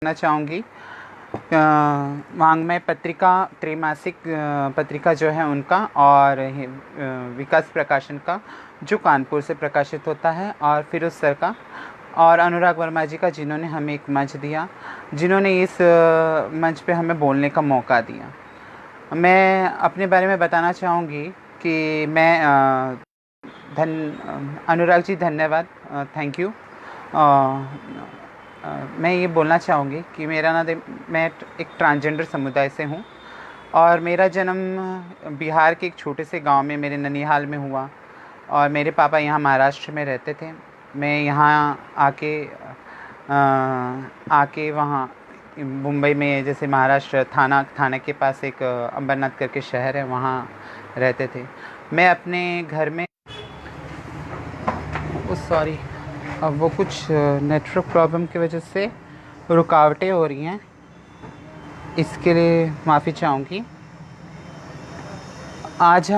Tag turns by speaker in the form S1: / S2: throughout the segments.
S1: करना चाहूँगी वाङ्मय पत्रिका त्रैमासिक पत्रिका जो है उनका और विकास प्रकाशन का जो कानपुर से प्रकाशित होता है, और फिरोज सर का और अनुराग वर्मा जी का, जिन्होंने हमें एक मंच दिया, जिन्होंने इस मंच पे हमें बोलने का मौका दिया। मैं अपने बारे में बताना चाहूँगी कि मैं अनुराग जी धन्यवाद, थैंक यू। मैं ये बोलना चाहूँगी कि मैं एक ट्रांसजेंडर समुदाय से हूँ और मेरा जन्म बिहार के एक छोटे से गांव में, मेरे ननिहाल में हुआ, और मेरे पापा यहाँ महाराष्ट्र में रहते थे। मैं यहाँ आके वहाँ मुंबई में, जैसे महाराष्ट्र थाना के पास एक अंबरनाथ करके शहर है, वहाँ रहते थे। मैं अपने घर में सॉरी, अब वो कुछ नेटवर्क प्रॉब्लम की वजह से रुकावटें हो रही हैं, इसके लिए माफ़ी चाहूँगी। आज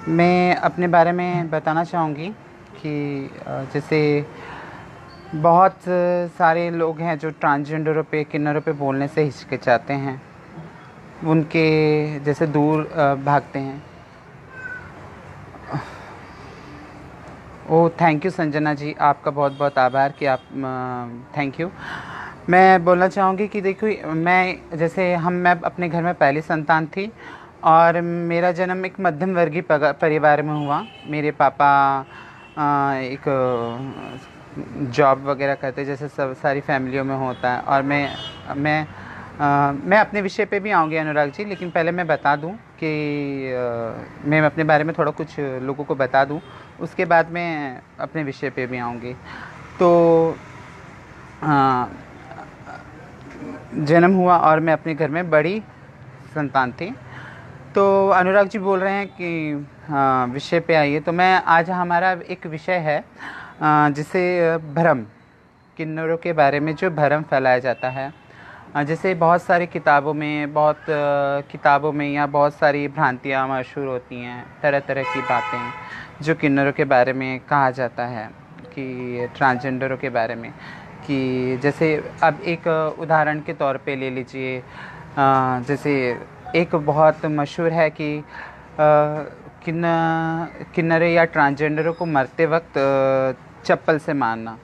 S1: मैं अपने बारे में बताना चाहूँगी कि जैसे बहुत सारे लोग हैं जो ट्रांसजेंडरों पे, किन्नरों पे बोलने से हिचकिचाते हैं, उनके जैसे दूर भागते हैं। ओह, थैंक यू संजना जी, आपका बहुत बहुत आभार कि आप थैंक यू। मैं बोलना चाहूँगी कि देखो, मैं अपने घर में पहली संतान थी और मेरा जन्म एक मध्यम वर्गीय परिवार में हुआ। मेरे पापा एक जॉब वगैरह करते, जैसे सब सारी फैमिलियों में होता है। और मैं अपने विषय पे भी आऊँगी अनुराग जी, लेकिन पहले मैं बता दूँ कि मैं अपने बारे में थोड़ा कुछ लोगों को बता दूँ, उसके बाद मैं अपने विषय पे भी आऊँगी। तो जन्म हुआ और मैं अपने घर में बड़ी संतान थी। तो अनुराग जी बोल रहे हैं कि विषय पे आइए, तो मैं आज हमारा एक विषय है जिसे भ्रम, किन्नरों के बारे में जो भ्रम फैलाया जाता है। जैसे बहुत सारी किताबों में या बहुत सारी भ्रांतियाँ मशहूर होती हैं, तरह तरह की बातें जो किन्नरों के बारे में कहा जाता है, कि ट्रांसजेंडरों के बारे में, कि जैसे अब एक उदाहरण के तौर पे ले लीजिए, जैसे एक बहुत मशहूर है कि किन्नरे या ट्रांसजेंडरों को मरते वक्त चप्पल से मारना।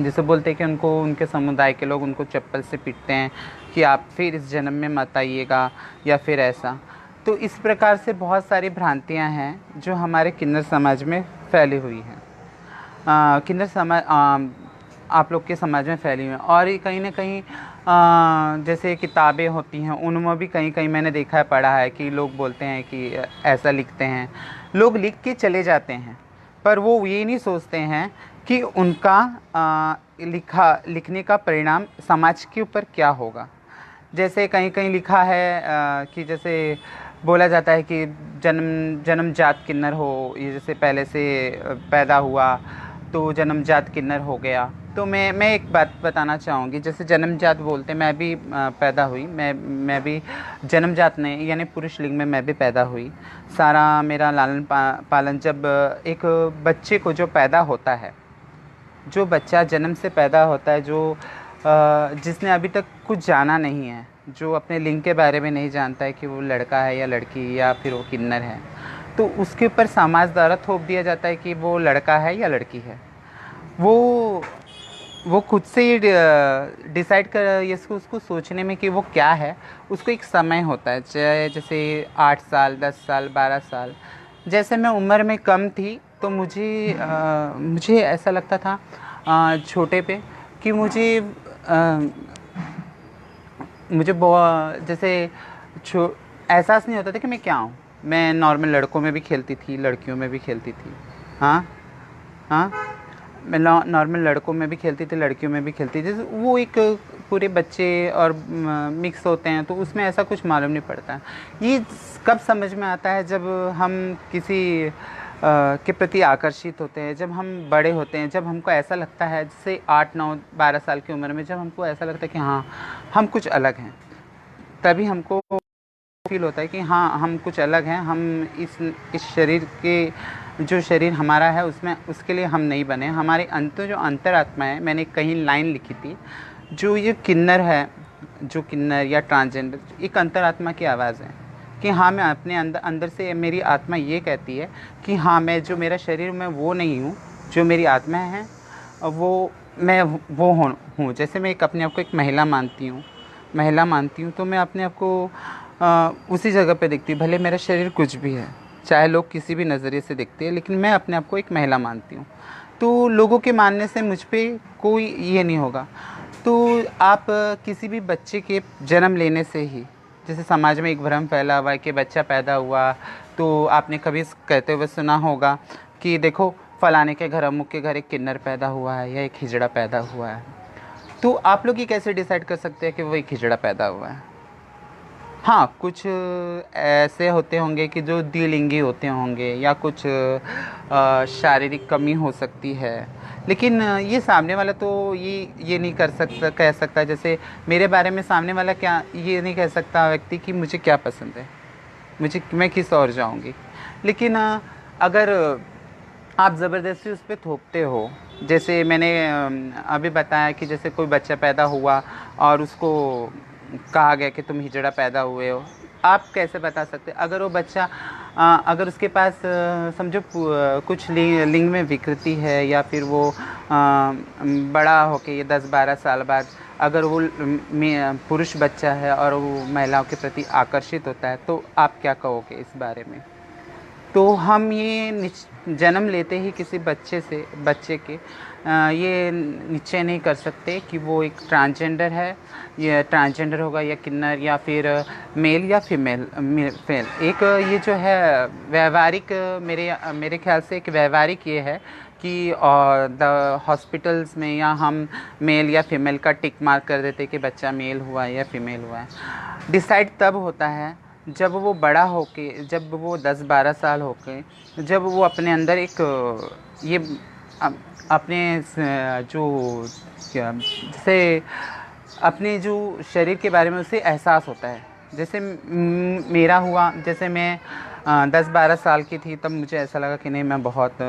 S1: जैसे बोलते हैं कि उनके समुदाय के लोग उनको चप्पल से पीटते हैं कि आप फिर इस जन्म में मत आइएगा, या फिर ऐसा। तो इस प्रकार से बहुत सारी भ्रांतियां हैं जो हमारे किन्नर समाज में फैली हुई हैं, किन्नर समाज आप लोग के समाज में फैली हुई हैं। और कहीं ना कहीं जैसे किताबें होती हैं, उनमें भी कहीं कहीं मैंने देखा है, पढ़ा है कि लोग बोलते हैं कि ऐसा लिखते हैं, लोग लिख के चले जाते हैं, पर वो ये नहीं सोचते हैं कि उनका लिखने का परिणाम समाज के ऊपर क्या होगा। जैसे कहीं कहीं लिखा है कि जैसे बोला जाता है कि जन्मजात किन्नर हो, ये जैसे पहले से पैदा हुआ तो जन्मजात किन्नर हो गया। तो मैं एक बात बताना चाहूँगी, जैसे जन्मजात बोलते, मैं भी पैदा हुई, मैं भी जन्मजात नहीं, यानी पुरुष लिंग में मैं भी पैदा हुई। सारा मेरा लालन पालन, जब एक बच्चे को जो पैदा होता है, जो बच्चा जन्म से पैदा होता है, जो जिसने अभी तक कुछ जाना नहीं है, जो अपने लिंग के बारे में नहीं जानता है कि वो लड़का है या लड़की, या फिर वो किन्नर है, तो उसके ऊपर समाज द्वारा थोप दिया जाता है कि वो लड़का है या लड़की है। वो खुद से ही डिसाइड कर, उसको सोचने में कि वो क्या है, उसको एक समय होता है, चाहे जैसे 8 साल, 10 साल, 12 साल। जैसे मैं उम्र में कम थी तो मुझे ऐसा लगता था छोटे पे कि मुझे जैसे एहसास नहीं होता था कि मैं क्या हूँ। मैं नॉर्मल लड़कों में भी खेलती थी, लड़कियों में भी खेलती थी। हाँ, मैं नॉर्मल लड़कों में भी खेलती थी, लड़कियों में भी खेलती थी। वो एक पूरे बच्चे और मिक्स होते हैं, तो उसमें ऐसा कुछ मालूम नहीं पड़ता। ये कब समझ में आता है, जब हम किसी के प्रति आकर्षित होते हैं, जब हम बड़े होते हैं, जब हमको ऐसा लगता है, जैसे 8, 9, 12 साल की उम्र में जब हमको ऐसा लगता है कि हाँ हम कुछ अलग हैं, तभी हमको फील होता है कि हाँ हम कुछ अलग हैं, हम इस शरीर के जो शरीर हमारा है उसमें, उसके लिए हम नहीं बने। हमारे जो अंतरात्मा है, मैंने कहीं लाइन लिखी थी, जो ये किन्नर है, जो किन्नर या ट्रांसजेंडर एक अंतरात्मा की आवाज़ है कि हाँ, मैं अपने अंदर अंदर से मेरी आत्मा ये कहती है कि हाँ, मैं जो मेरा शरीर मैं वो नहीं हूँ, जो मेरी आत्मा है वो मैं वो हूँ। जैसे मैं एक अपने आप को एक महिला मानती हूँ तो मैं अपने आप को उसी जगह पे देखती हूँ, भले मेरा शरीर कुछ भी है, चाहे लोग किसी भी नज़रिए से देखते हैं, लेकिन मैं अपने आप को एक महिला मानती हूँ। तो लोगों के मानने से मुझ पे कोई ये नहीं होगा। तो आप किसी भी बच्चे के जन्म लेने से ही, जैसे समाज में एक भ्रम फैला हुआ है कि बच्चा पैदा हुआ तो आपने कभी कहते हुए सुना होगा कि देखो फलाने के घर, अमुक के घर एक किन्नर पैदा हुआ है या एक हिजड़ा पैदा हुआ है। तो आप लोग ये कैसे डिसाइड कर सकते हैं कि वो एक हिजड़ा पैदा हुआ है? हाँ, कुछ ऐसे होते होंगे कि जो द्विलिंगी होते होंगे या कुछ शारीरिक कमी हो सकती है, लेकिन ये सामने वाला तो ये नहीं कह सकता। जैसे मेरे बारे में सामने वाला क्या ये नहीं कह सकता व्यक्ति कि मुझे क्या पसंद है, मैं किस और जाऊंगी। लेकिन अगर आप ज़बरदस्ती उस पर थोपते हो, जैसे मैंने अभी बताया कि जैसे कोई बच्चा पैदा हुआ और उसको कहा गया कि तुम हिजड़ा पैदा हुए हो, आप कैसे बता सकते? अगर वो बच्चा अगर उसके पास समझो कुछ लिंग में विकृति है, या फिर वो बड़ा होके ये 10-12 साल बाद अगर वो पुरुष बच्चा है और वो महिलाओं के प्रति आकर्षित होता है, तो आप क्या कहोगे इस बारे में? तो हम ये जन्म लेते ही किसी बच्चे के ये निश्चय नहीं कर सकते कि वो एक ट्रांसजेंडर है, या ट्रांसजेंडर होगा या किन्नर या फिर मेल या फीमेल। एक ये जो है व्यवहारिक, मेरे ख्याल से एक व्यवहारिक ये है कि द हॉस्पिटल्स में या हम मेल या फीमेल का टिक मार्क कर देते कि बच्चा मेल हुआ है या फीमेल हुआ है। डिसाइड तब होता है जब वो बड़ा होके, जब वो 10-12 साल होके, जब वो अपने अंदर एक ये अपने जो जैसे अपने जो शरीर के बारे में उसे एहसास होता है। जैसे मेरा हुआ, जैसे मैं 10-12 साल की थी तब मुझे ऐसा लगा कि नहीं, मैं बहुत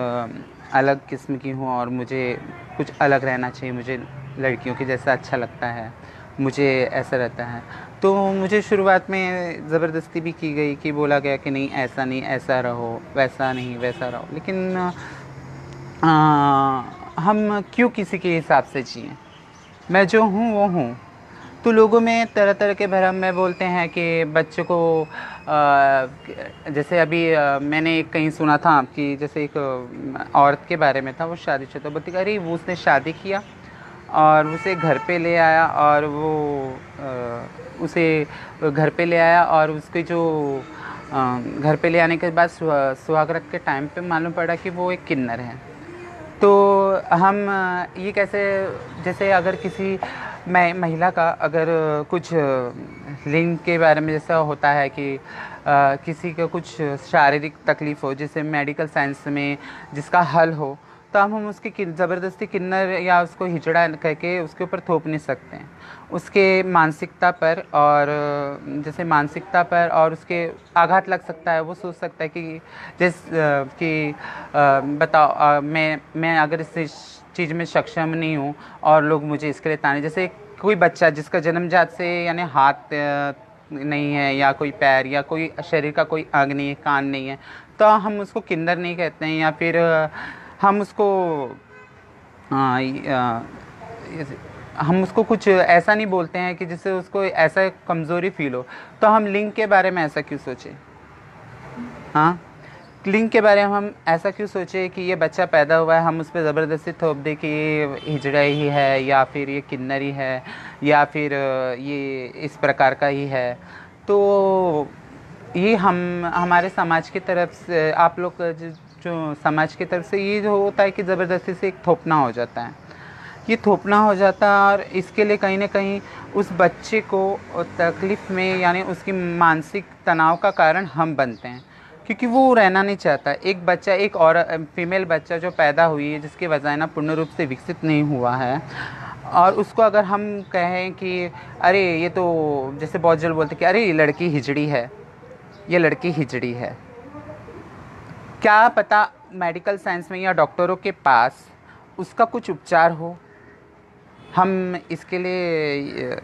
S1: अलग किस्म की हूँ और मुझे कुछ अलग रहना चाहिए, मुझे लड़कियों के जैसा अच्छा लगता है, मुझे ऐसा रहता है। तो मुझे शुरुआत में ज़बरदस्ती भी की गई कि बोला गया कि नहीं, ऐसा नहीं, ऐसा रहो, वैसा नहीं, वैसा रहो। लेकिन हम क्यों किसी के हिसाब से जिएं? मैं जो हूँ वो हूँ। तो लोगों में तरह तरह के भ्रम में बोलते हैं कि बच्चों को जैसे अभी मैंने एक कहीं सुना था कि जैसे एक औरत के बारे में था, वो शादीशुदा, बोलती कि अरे वो उसने शादी किया और उसे घर पे ले आया, और वो उसे घर पे ले आया और उसके जो घर पे ले आने के बाद सुहागरात के टाइम पे मालूम पड़ा कि वो एक किन्नर है। तो हम ये कैसे, जैसे अगर किसी महिला का अगर कुछ लिंग के बारे में जैसा होता है कि किसी का कुछ शारीरिक तकलीफ़ हो, जिसे मेडिकल साइंस में जिसका हल हो, तो हम उसकी ज़बरदस्ती किन्नर या उसको हिजड़ा कह के उसके ऊपर थोप नहीं सकते हैं। उसके मानसिकता पर, और जैसे मानसिकता पर और उसके आघात लग सकता है। वो सोच सकता है कि बताओ, मैं अगर इस चीज़ में सक्षम नहीं हूँ और लोग मुझे इसके लिए ताने, जैसे कोई बच्चा जिसका जन्मजात से यानी हाथ नहीं है या कोई पैर या कोई शरीर का कोई अंग नहीं है, कान नहीं है, तो हम उसको किन्नर नहीं कहते हैं, या फिर हम उसको हम उसको कुछ ऐसा नहीं बोलते हैं कि जिससे उसको ऐसा कमज़ोरी फील हो। तो हम लिंग के बारे में ऐसा क्यों सोचें? हाँ, लिंग के बारे में हम ऐसा क्यों सोचें कि ये बच्चा पैदा हुआ है, हम उस पर ज़बरदस्ती थोप दें कि ये हिजड़ा ही है या फिर ये किन्नर ही है या फिर ये इस प्रकार का ही है। तो ये हमारे समाज की तरफ से, आप लोग जो समाज की तरफ से ये जो होता है कि ज़बरदस्ती से एक थोपना हो जाता है, ये थोपना हो जाता है। और इसके लिए कहीं ना कहीं उस बच्चे को तकलीफ़ में, यानी उसकी मानसिक तनाव का कारण हम बनते हैं, क्योंकि वो रहना नहीं चाहता। एक बच्चा, एक और फीमेल बच्चा जो पैदा हुई है, जिसकी वजाइना पूर्ण रूप से विकसित नहीं हुआ है, और उसको अगर हम कहें कि अरे ये तो, जैसे बहुत जल्द बोलते कि अरे ये लड़की हिजड़ी है, ये लड़की हिजड़ी है, क्या पता मेडिकल साइंस में या डॉक्टरों के पास उसका कुछ उपचार हो, हम इसके लिए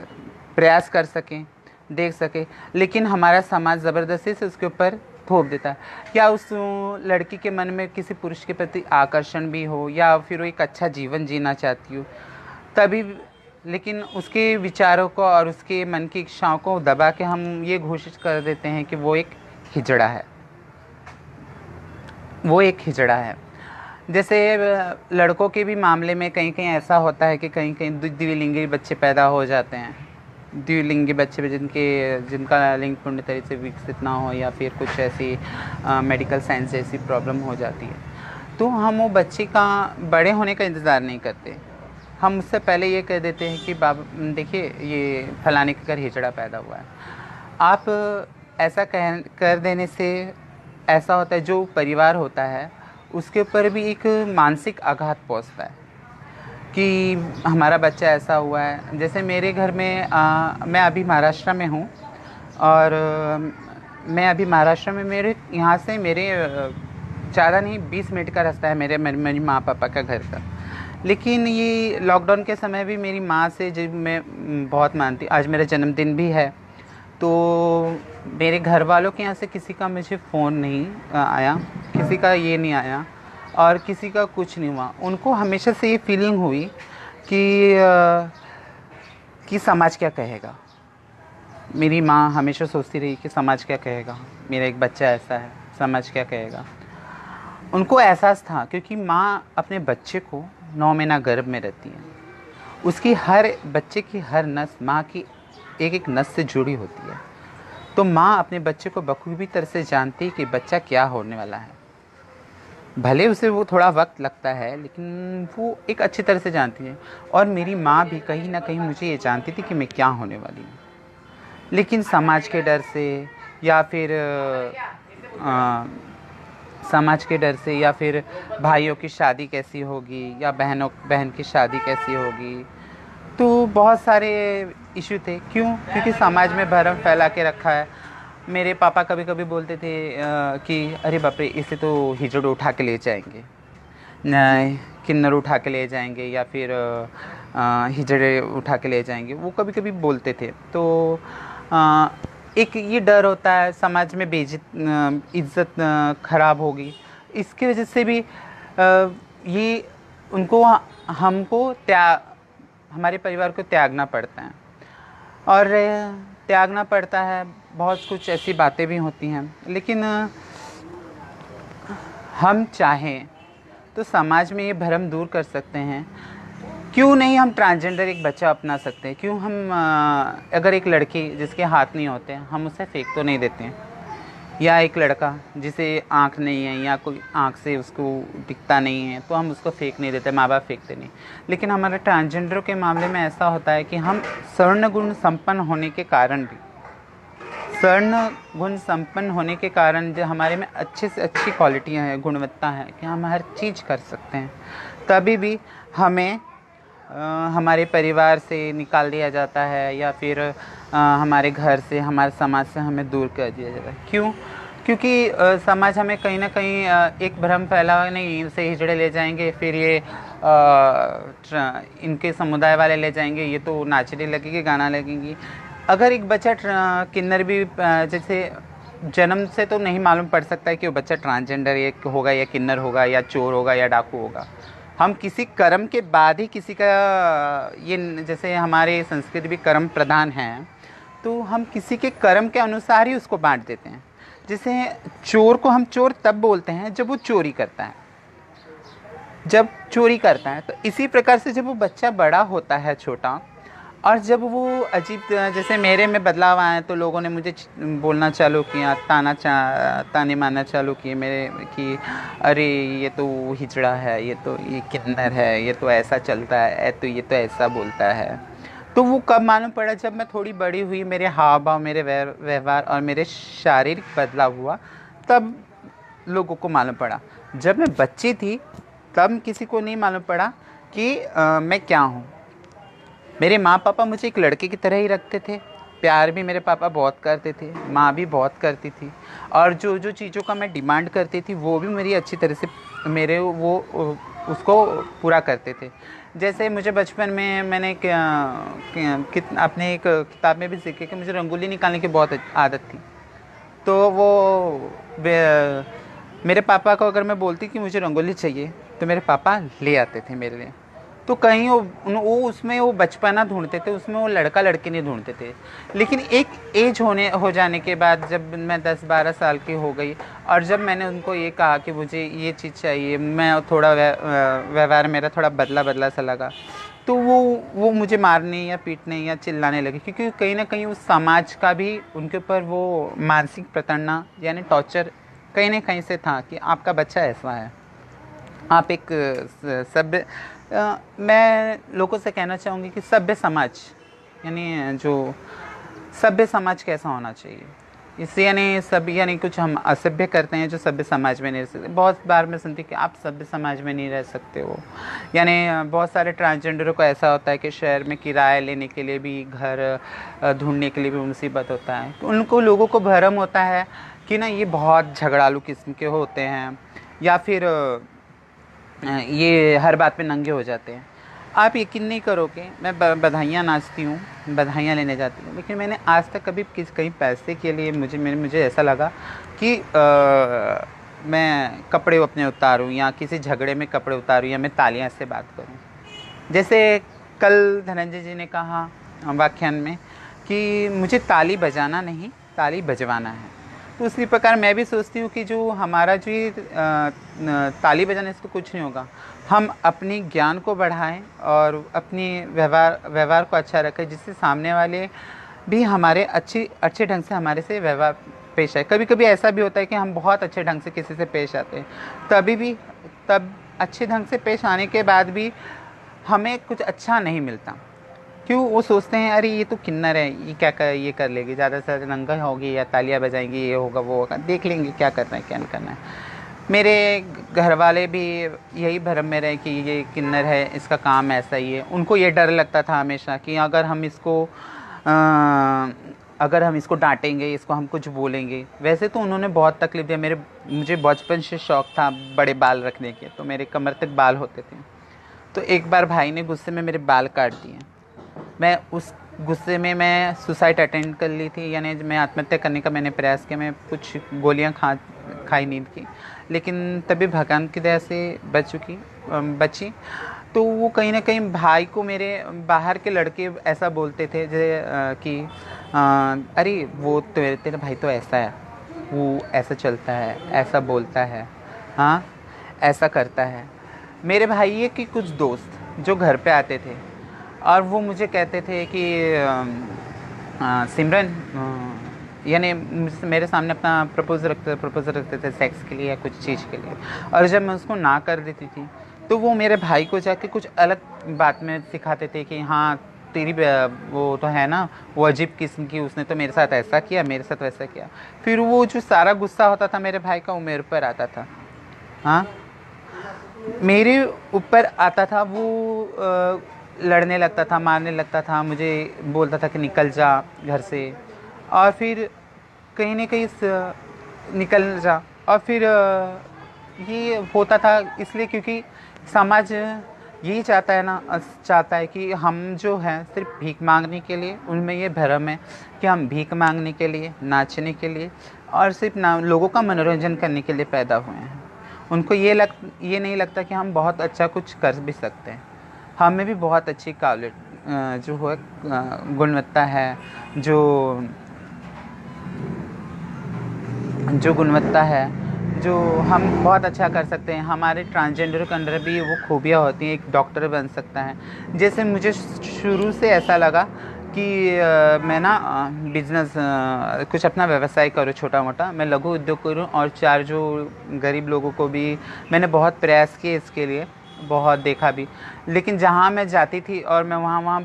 S1: प्रयास कर सकें, देख सकें, लेकिन हमारा समाज ज़बरदस्ती से उसके ऊपर थोप देता है। या उस लड़की के मन में किसी पुरुष के प्रति आकर्षण भी हो, या फिर वो एक अच्छा जीवन जीना चाहती हो, तभी लेकिन उसके विचारों को और उसके मन की इच्छाओं को दबा के हम ये घोषित कर देते हैं कि वो एक हिजड़ा है, वो एक हिजड़ा है। जैसे लड़कों के भी मामले में कहीं कहीं ऐसा होता है कि कहीं कहीं द्विलिंगी बच्चे पैदा हो जाते हैं, द्विलिंगी बच्चे जिनका लिंग पूर्ण तरीके से विकसित ना हो, या फिर कुछ ऐसी मेडिकल साइंस जैसी प्रॉब्लम हो जाती है, तो हम वो बच्चे का बड़े होने का इंतज़ार नहीं करते। हम उससे पहले ये कह देते हैं कि बाबा देखिए ये फलाने के घर हिजड़ा पैदा हुआ है। आप ऐसा कर देने से ऐसा होता है, जो परिवार होता है उसके ऊपर भी एक मानसिक आघात पहुंचता है कि हमारा बच्चा ऐसा हुआ है। जैसे मेरे घर में मैं अभी महाराष्ट्र में हूँ, और मैं अभी महाराष्ट्र में, मेरे यहाँ से मेरे ज़्यादा नहीं 20 मिनट का रास्ता है मेरी माँ पापा का घर का। लेकिन ये लॉकडाउन के समय भी मेरी माँ से जो मैं बहुत मानती, आज मेरा जन्मदिन भी है, तो मेरे घर वालों के यहाँ से किसी का मुझे फ़ोन नहीं आया, किसी का ये नहीं आया और किसी का कुछ नहीं हुआ। उनको हमेशा से ये फीलिंग हुई कि समाज क्या कहेगा। मेरी माँ हमेशा सोचती रही कि समाज क्या कहेगा, मेरा एक बच्चा ऐसा है, समाज क्या कहेगा। उनको एहसास था, क्योंकि माँ अपने बच्चे को 9 महीना गर्भ में रहती है, उसकी बच्चे की हर नस माँ की एक एक नस से जुड़ी होती है, तो माँ अपने बच्चे को बखूबी तरह से जानती है कि बच्चा क्या होने वाला है। भले उसे वो थोड़ा वक्त लगता है, लेकिन वो एक अच्छी तरह से जानती है। और मेरी माँ भी कहीं ना कहीं मुझे ये जानती थी कि मैं क्या होने वाली हूँ, लेकिन समाज के डर से या फिर या फिर भाइयों की शादी कैसी होगी, या बहन की शादी कैसी होगी, तो बहुत सारे इशू थे। क्यों? क्योंकि समाज में भरम फैला के रखा है। मेरे पापा कभी कभी बोलते थे कि अरे बाप रे, इसे तो हिजड़ उठा के ले जाएंगे, किन्नर उठा के ले जाएंगे, या फिर हिजड़े उठा के ले जाएंगे, वो कभी कभी बोलते थे। तो एक ये डर होता है समाज में इज्जत खराब होगी, इसकी वजह से भी ये उनको हमको हमारे परिवार को त्यागना पड़ता है, और त्यागना पड़ता है। बहुत कुछ ऐसी बातें भी होती हैं, लेकिन हम चाहें तो समाज में ये भ्रम दूर कर सकते हैं। क्यों नहीं हम ट्रांसजेंडर एक बच्चा अपना सकते हैं? क्यों हम अगर एक लड़की जिसके हाथ नहीं होते हम उसे फेंक तो नहीं देते हैं, या एक लड़का जिसे आँख नहीं है या कोई आँख से उसको दिखता नहीं है तो हम उसको फेंक नहीं देते, माँ बाप फेंकते नहीं। लेकिन हमारे ट्रांसजेंडरों के मामले में ऐसा होता है कि हम स्वर्ण गुण संपन्न होने के कारण जो हमारे में अच्छे से अच्छी क्वालिटियाँ हैं, गुणवत्ता है, कि हम हर चीज़ कर सकते हैं, तभी भी हमें हमारे परिवार से निकाल दिया जाता है, या फिर हमारे घर से, हमारे समाज से हमें दूर कर दिया जाता है। क्यों? क्योंकि समाज हमें कहीं ना कहीं एक भ्रम फैला, नहीं इनसे हिजड़े ले जाएंगे, फिर ये इनके समुदाय वाले ले जाएंगे, ये तो नाचने लगेगी, गाना लगेंगी। अगर एक बच्चा किन्नर भी जैसे जन्म से तो नहीं मालूम पड़ सकता है कि वो बच्चा ट्रांसजेंडर ये होगा, या किन्नर होगा, या चोर होगा, या डाकू होगा। हम किसी कर्म के बाद ही किसी का, ये जैसे हमारे संस्कृति भी कर्म प्रधान है, तो हम किसी के कर्म के अनुसार ही उसको बांट देते हैं। जैसे चोर को हम चोर तब बोलते हैं जब वो चोरी करता है, तो इसी प्रकार से जब वो बच्चा बड़ा होता है, छोटा, और जब वो अजीब, जैसे मेरे में बदलाव आए तो लोगों ने मुझे बोलना चालू किया, ताने मारना चालू किए मेरे, कि अरे ये तो हिजड़ा है, ये तो ये किन्नर है, ये तो ऐसा चलता है, तो ये तो ऐसा बोलता है। तो वो कब मालूम पड़ा? जब मैं थोड़ी बड़ी हुई, मेरे हाव भाव, मेरे व्यवहार और मेरे शारीरिक बदलाव हुआ, तब लोगों को मालूम पड़ा। जब मैं बच्ची थी तब किसी को नहीं मालूम पड़ा कि मैं क्या हूँ। मेरे माँ पापा मुझे एक लड़के की तरह ही रखते थे, प्यार भी मेरे पापा बहुत करते थे, माँ भी बहुत करती थी, और जो जो चीज़ों का मैं डिमांड करती थी वो भी मेरी अच्छी तरह से मेरे वो उसको पूरा करते थे। जैसे मुझे बचपन में मैंने अपने एक किताब में भी सीखे कि मुझे रंगोली निकालने की बहुत आदत थी। तो वो मेरे पापा को अगर मैं बोलती कि मुझे रंगोली चाहिए तो मेरे पापा ले आते थे मेरे लिए। तो कहीं वो उसमें वो बचपना ढूंढते थे, उसमें वो लड़का लड़की नहीं ढूंढते थे। लेकिन एक एज हो जाने के बाद जब मैं 10-12 साल की हो गई और जब मैंने उनको ये कहा कि मुझे ये चीज़ चाहिए, मैं थोड़ा व्यवहार मेरा थोड़ा बदला बदला सा लगा, तो वो मुझे मारने या पीटने या चिल्लाने लगे, क्योंकि कहीं ना कहीं उस समाज का भी उनके ऊपर वो मानसिक प्रताड़ना यानी टॉर्चर कहीं ना कहीं से था कि आपका बच्चा ऐसा है। आप एक सभ्य मैं लोगों से कहना चाहूँगी कि सभ्य समाज यानी जो सभ्य समाज कैसा होना चाहिए, इससे यानी सब यानी कुछ हम असभ्य करते हैं जो सभ्य समाज में नहीं रह सकते। बहुत बार मैं सुनती कि आप सभ्य समाज में नहीं रह सकते हो, यानी बहुत सारे ट्रांसजेंडरों को ऐसा होता है कि शहर में किराया लेने के लिए भी, घर ढूंढने के लिए भी मुसीबत होता है। तो उनको लोगों को भरम होता है कि ना ये बहुत झगड़ालू किस्म के होते हैं या फिर ये हर बात पे नंगे हो जाते हैं। आप यकीन नहीं करोगे, मैं बधाइयाँ नाचती हूँ, बधाइयाँ लेने जाती हूँ, लेकिन मैंने आज तक कभी कहीं पैसे के लिए मुझे ऐसा लगा कि मैं कपड़े अपने उतारूँ या किसी झगड़े में कपड़े उतारूँ या मैं तालियां से बात करूँ। जैसे कल धनंजय जी ने कहा व्याख्यान में कि मुझे ताली बजाना नहीं, ताली बजवाना है। तो उसी प्रकार मैं भी सोचती हूँ कि जो हमारा जो ये ताली बजाने से तो कुछ नहीं होगा, हम अपनी ज्ञान को बढ़ाएं और अपनी व्यवहार को अच्छा रखें, जिससे सामने वाले भी हमारे अच्छे ढंग से हमारे से व्यवहार पेश आए। कभी कभी ऐसा भी होता है कि हम बहुत अच्छे ढंग से किसी से पेश आते हैं, तब अच्छे ढंग से पेश आने के बाद भी हमें कुछ अच्छा नहीं मिलता। क्यों? वो सोचते हैं अरे ये तो किन्नर है, ये कर लेगी, ज़्यादा से ज़्यादा नंगा होगी या तालियां बजाएंगी, ये होगा वो होगा, देख लेंगे क्या करना है क्या नहीं करना है। मेरे घर वाले भी यही भ्रम में रहे कि ये किन्नर है, इसका काम ऐसा ही है। उनको ये डर लगता था हमेशा कि अगर हम इसको डांटेंगे, इसको हम कुछ बोलेंगे। वैसे तो उन्होंने बहुत तकलीफ दिया। मुझे बचपन से शौक़ था बड़े बाल रखने के, तो मेरे कमर तक बाल होते थे। तो एक बार भाई ने गुस्से में मेरे बाल काट दिए। मैं उस गुस्से में मैं सुसाइड अटेंड कर ली थी, यानी मैं आत्महत्या करने का मैंने प्रयास किया। मैं कुछ गोलियां खाई नींद की, लेकिन तभी भगवान की दया से बची। तो वो कहीं ना कहीं भाई को मेरे बाहर के लड़के ऐसा बोलते थे कि अरे वो तेरा भाई तो ऐसा है, वो ऐसा चलता है, ऐसा बोलता है, हाँ ऐसा करता है। मेरे भाई के कुछ दोस्त जो घर पे आते थे और वो मुझे कहते थे कि सिमरन, यानी मेरे सामने अपना प्रपोजल रखते थे सेक्स के लिए या कुछ चीज़ के लिए, और जब मैं उसको ना कर देती थी तो वो मेरे भाई को जाके कुछ अलग बात में सिखाते थे कि हाँ तेरी वो तो है ना, वो अजीब किस्म की, उसने तो मेरे साथ ऐसा किया, मेरे साथ वैसा किया। फिर वो जो सारा गुस्सा होता था मेरे भाई का, वो मेरे ऊपर आता था। हाँ, मेरे ऊपर आता था। वो लड़ने लगता था, मारने लगता था, मुझे बोलता था कि निकल जा घर से, और फिर कहीं ना कहीं निकल जा। और फिर ये होता था इसलिए क्योंकि समाज यही चाहता है कि हम जो हैं सिर्फ भीख मांगने के लिए, उनमें ये भ्रम है कि हम भीख मांगने के लिए, नाचने के लिए और सिर्फ लोगों का मनोरंजन करने के लिए पैदा हुए हैं। उनको ये नहीं लगता कि हम बहुत अच्छा कुछ कर भी सकते हैं। हमें भी बहुत अच्छी जो है गुणवत्ता है, जो गुणवत्ता है, जो हम बहुत अच्छा कर सकते हैं। हमारे ट्रांसजेंडर के अंदर भी वो खूबियाँ होती हैं। एक डॉक्टर बन सकता है। जैसे मुझे शुरू से ऐसा लगा कि मैं ना बिजनेस कुछ अपना व्यवसाय करूँ, छोटा मोटा मैं लघु उद्योग करूँ, और 4 जो गरीब लोगों को भी मैंने बहुत प्रयास किए इसके लिए, बहुत देखा भी। लेकिन जहाँ मैं जाती थी और मैं वहाँ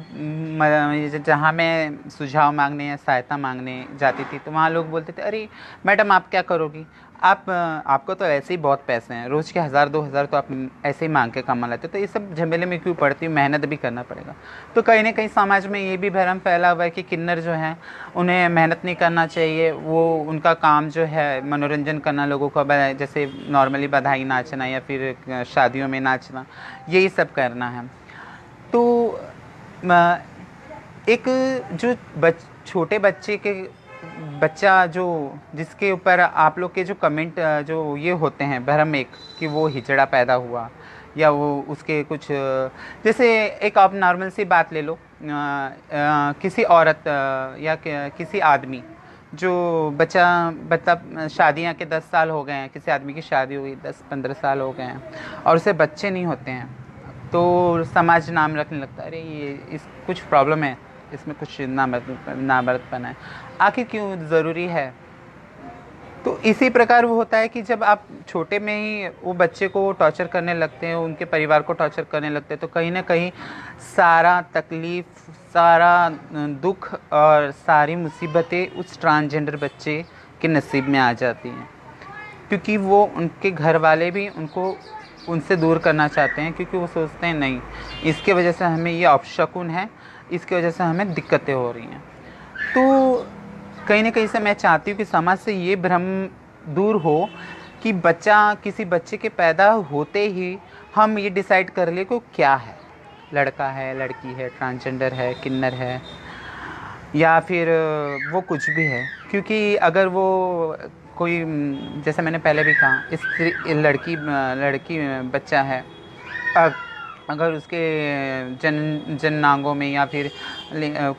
S1: जहाँ मैं सुझाव मांगने या सहायता मांगने जाती थी, तो वहाँ लोग बोलते थे अरे मैडम आप क्या करोगी, आपको तो ऐसे ही बहुत पैसे हैं, रोज़ के 1000-2000 तो आप ऐसे ही मांग के कमा लेते, तो ये सब झमेले में क्यों पड़ती, मेहनत भी करना पड़ेगा। तो कहीं ना कहीं समाज में ये भी भ्रम फैला हुआ है कि किन्नर जो हैं उन्हें मेहनत नहीं करना चाहिए, वो उनका काम जो है मनोरंजन करना, लोगों को जैसे नॉर्मली बधाई नाचना या फिर शादियों में नाचना, यही सब करना है। तो एक जो छोटे बच्चे के बच्चा जो जिसके ऊपर आप लोग के जो कमेंट जो ये होते हैं भ्रम, एक कि वो हिजड़ा पैदा हुआ या वो उसके कुछ जैसे एक आप नॉर्मल सी बात ले लो, किसी औरत या किसी आदमी जो बच्चा मतलब शादियां के 10 साल हो गए हैं, किसी आदमी की शादी हुई 10-15 साल हो गए हैं और उसे बच्चे नहीं होते हैं, तो समाज नाम रखने लगता है, अरे ये इस कुछ प्रॉब्लम है, इसमें कुछ नामर्दपना है। आखिर क्यों ज़रूरी है? तो इसी प्रकार वो होता है कि जब आप छोटे में ही वो बच्चे को टॉर्चर करने लगते हैं, उनके परिवार को टॉर्चर करने लगते हैं, तो कहीं ना कहीं सारा तकलीफ़, सारा दुख और सारी मुसीबतें उस ट्रांसजेंडर बच्चे के नसीब में आ जाती हैं, क्योंकि वो उनके घर वाले भी उनको उनसे दूर करना चाहते हैं, क्योंकि वो सोचते हैं नहीं, इसके वजह से हमें ये अपशकुन है, इसकी वजह से हमें दिक्कतें हो रही हैं। तो कहीं ना कहीं से मैं चाहती हूँ कि समाज से ये भ्रम दूर हो कि किसी बच्चे के पैदा होते ही हम ये डिसाइड कर ले कि क्या है, लड़का है, लड़की है, ट्रांसजेंडर है, किन्नर है, या फिर वो कुछ भी है। क्योंकि अगर वो कोई, जैसे मैंने पहले भी कहा, लड़की बच्चा है, अगर उसके जननांगों में या फिर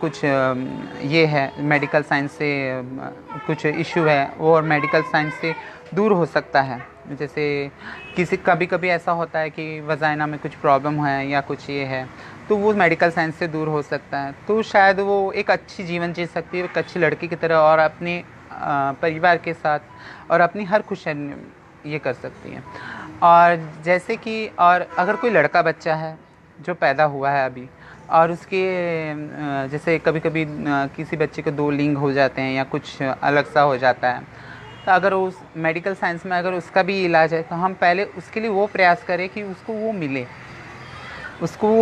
S1: कुछ ये है, मेडिकल साइंस से कुछ इशू है, वो और मेडिकल साइंस से दूर हो सकता है। जैसे कभी कभी ऐसा होता है कि वजाइना में कुछ प्रॉब्लम है या कुछ ये है, तो वो मेडिकल साइंस से दूर हो सकता है, तो शायद वो एक अच्छी जीवन जी सकती है, एक अच्छी लड़की की तरह, और अपने परिवार के साथ और अपनी हर खुशी ये कर सकती है। और जैसे कि और अगर कोई लड़का बच्चा है जो पैदा हुआ है अभी, और उसके जैसे कभी कभी किसी बच्चे को 2 लिंग हो जाते हैं या कुछ अलग सा हो जाता है, तो अगर उस मेडिकल साइंस में अगर उसका भी इलाज है, तो हम पहले उसके लिए वो प्रयास करें कि उसको वो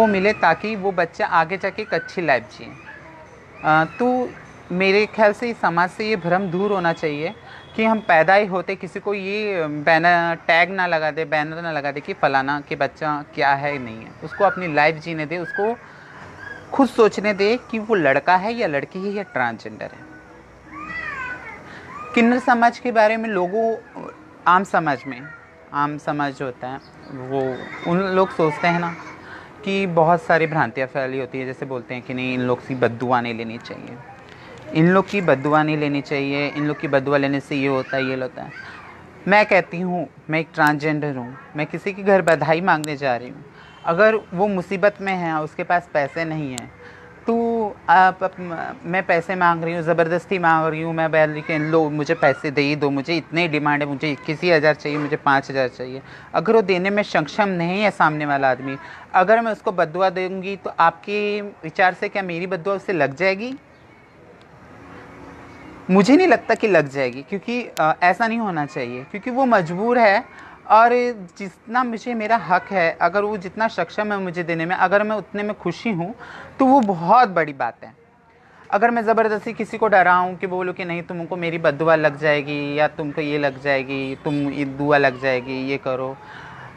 S1: मिले ताकि वो बच्चा आगे जाके एक अच्छी लाइफ जिए। तो मेरे ख्याल से समाज से ये भ्रम दूर होना चाहिए कि हम पैदा ही होते किसी को ये टैग ना लगा दे, बैनर ना लगा दे कि फलाना के बच्चा क्या है, नहीं है। उसको अपनी लाइफ जीने दे, उसको खुद सोचने दे कि वो लड़का है या लड़की है या ट्रांसजेंडर है। किन्नर समाज के बारे में आम समाज जो होता है वो उन लोग सोचते हैं ना कि बहुत सारी भ्रांतियाँ फैली होती है, जैसे बोलते हैं कि नहीं, इन लोग की बद्दुआ नहीं लेनी चाहिए, इन लोग की बद्दुआ लेने से ये होता है, ये होता है। मैं कहती हूँ, मैं एक ट्रांसजेंडर हूँ, मैं किसी के घर बधाई मांगने जा रही हूँ, अगर वो मुसीबत में है, उसके पास पैसे नहीं हैं, तो मैं पैसे मांग रही हूँ, ज़बरदस्ती मांग रही हूँ, मैं बैल के लो मुझे पैसे दे ही दो, मुझे इतने डिमांड है, मुझे 21,000 चाहिए, मुझे 5,000 चाहिए। अगर वो देने में सक्षम नहीं है सामने वाला आदमी, अगर मैं उसको बद्दुआ दूँगी, तो आपके विचार से क्या मेरी बद्दुआ उससे लग जाएगी? मुझे नहीं लगता कि लग जाएगी, क्योंकि ऐसा नहीं होना चाहिए, क्योंकि वो मजबूर है, और जितना मुझे मेरा हक है, अगर वो जितना सक्षम है मुझे देने में, अगर मैं उतने में खुशी हूँ, तो वो बहुत बड़ी बात है। अगर मैं ज़बरदस्ती किसी को डराऊँ कि बोलूँ कि नहीं तुमको मेरी बद्दुआ लग जाएगी, या तुमको ये लग जाएगी, तुम ये दुआ लग जाएगी, ये करो,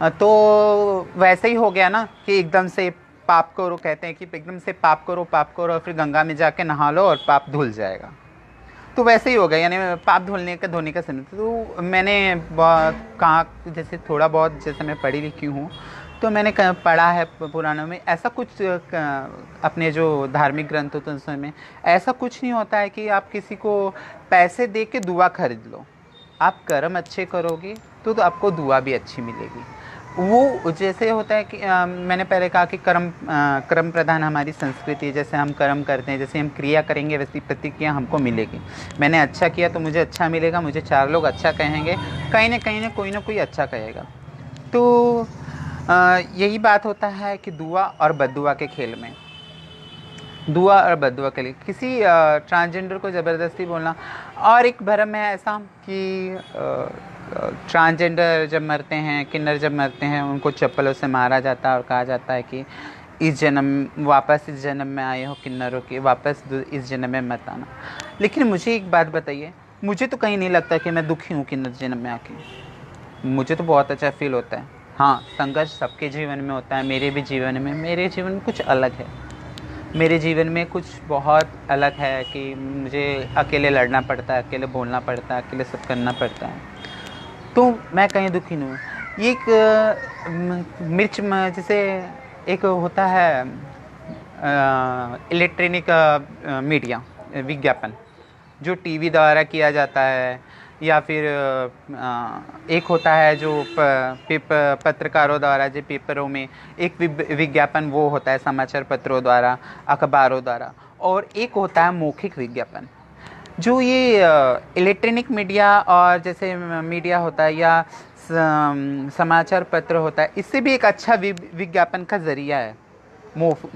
S1: तो वैसे ही हो गया ना कि एकदम से पाप करो, कहते हैं कि एकदम से पाप करो और फिर गंगा में जाके नहा लो और पाप धुल जाएगा। तो वैसे ही हो गया, यानी पाप धोने का समय। तो मैंने कहा, जैसे थोड़ा बहुत जैसे मैं पढ़ी लिखी हूँ, तो मैंने पढ़ा है पुराणों में, ऐसा कुछ अपने जो धार्मिक ग्रंथ होते हैं उसमें ऐसा कुछ नहीं होता है कि आप किसी को पैसे दे के दुआ खरीद लो। आप कर्म अच्छे करोगे तो आपको दुआ भी अच्छी मिलेगी। वो जैसे होता है कि मैंने पहले कहा कि कर्म प्रधान हमारी संस्कृति है, जैसे हम कर्म करते हैं, जैसे हम क्रिया करेंगे वैसी प्रतिक्रिया हमको मिलेगी। मैंने अच्छा किया तो मुझे अच्छा मिलेगा, मुझे 4 लोग अच्छा कहेंगे, कहीं ना कोई अच्छा कहेगा। तो यही बात होता है कि दुआ और बद्दुआ के खेल में, दुआ और बद्दुआ के लिए किसी ट्रांसजेंडर को ज़बरदस्ती बोलना। और एक भ्रम है ऐसा कि ट्रांसजेंडर जब मरते हैं, किन्नर जब मरते हैं, उनको चप्पलों से मारा जाता है और कहा जाता है कि इस जन्म वापस इस जन्म में आए हो किन्नरों के, वापस इस जन्म में मत आना। लेकिन मुझे एक बात बताइए, मुझे तो कहीं नहीं लगता कि मैं दुखी हूँ किन्नर जन्म में आके। मुझे तो बहुत अच्छा फील होता है। हाँ, संघर्ष सबके जीवन में होता है, मेरे भी जीवन में। मेरे जीवन में कुछ अलग है, मेरे जीवन में कुछ बहुत अलग है कि मुझे अकेले लड़ना पड़ता है, अकेले बोलना पड़ता है, अकेले सब करना पड़ता है। तो मैं कहीं दुखी नहीं हूँ। ये एक जैसे एक होता है इलेक्ट्रॉनिक मीडिया, विज्ञापन जो टीवी द्वारा किया जाता है, या फिर एक होता है जो पत्रकारों द्वारा, जो पेपरों में एक विज्ञापन वो होता है, समाचार पत्रों द्वारा, अखबारों द्वारा, और एक होता है मौखिक विज्ञापन। जो ये इलेक्ट्रॉनिक मीडिया और जैसे मीडिया होता है या समाचार पत्र होता है, इससे भी एक अच्छा विज्ञापन का ज़रिया है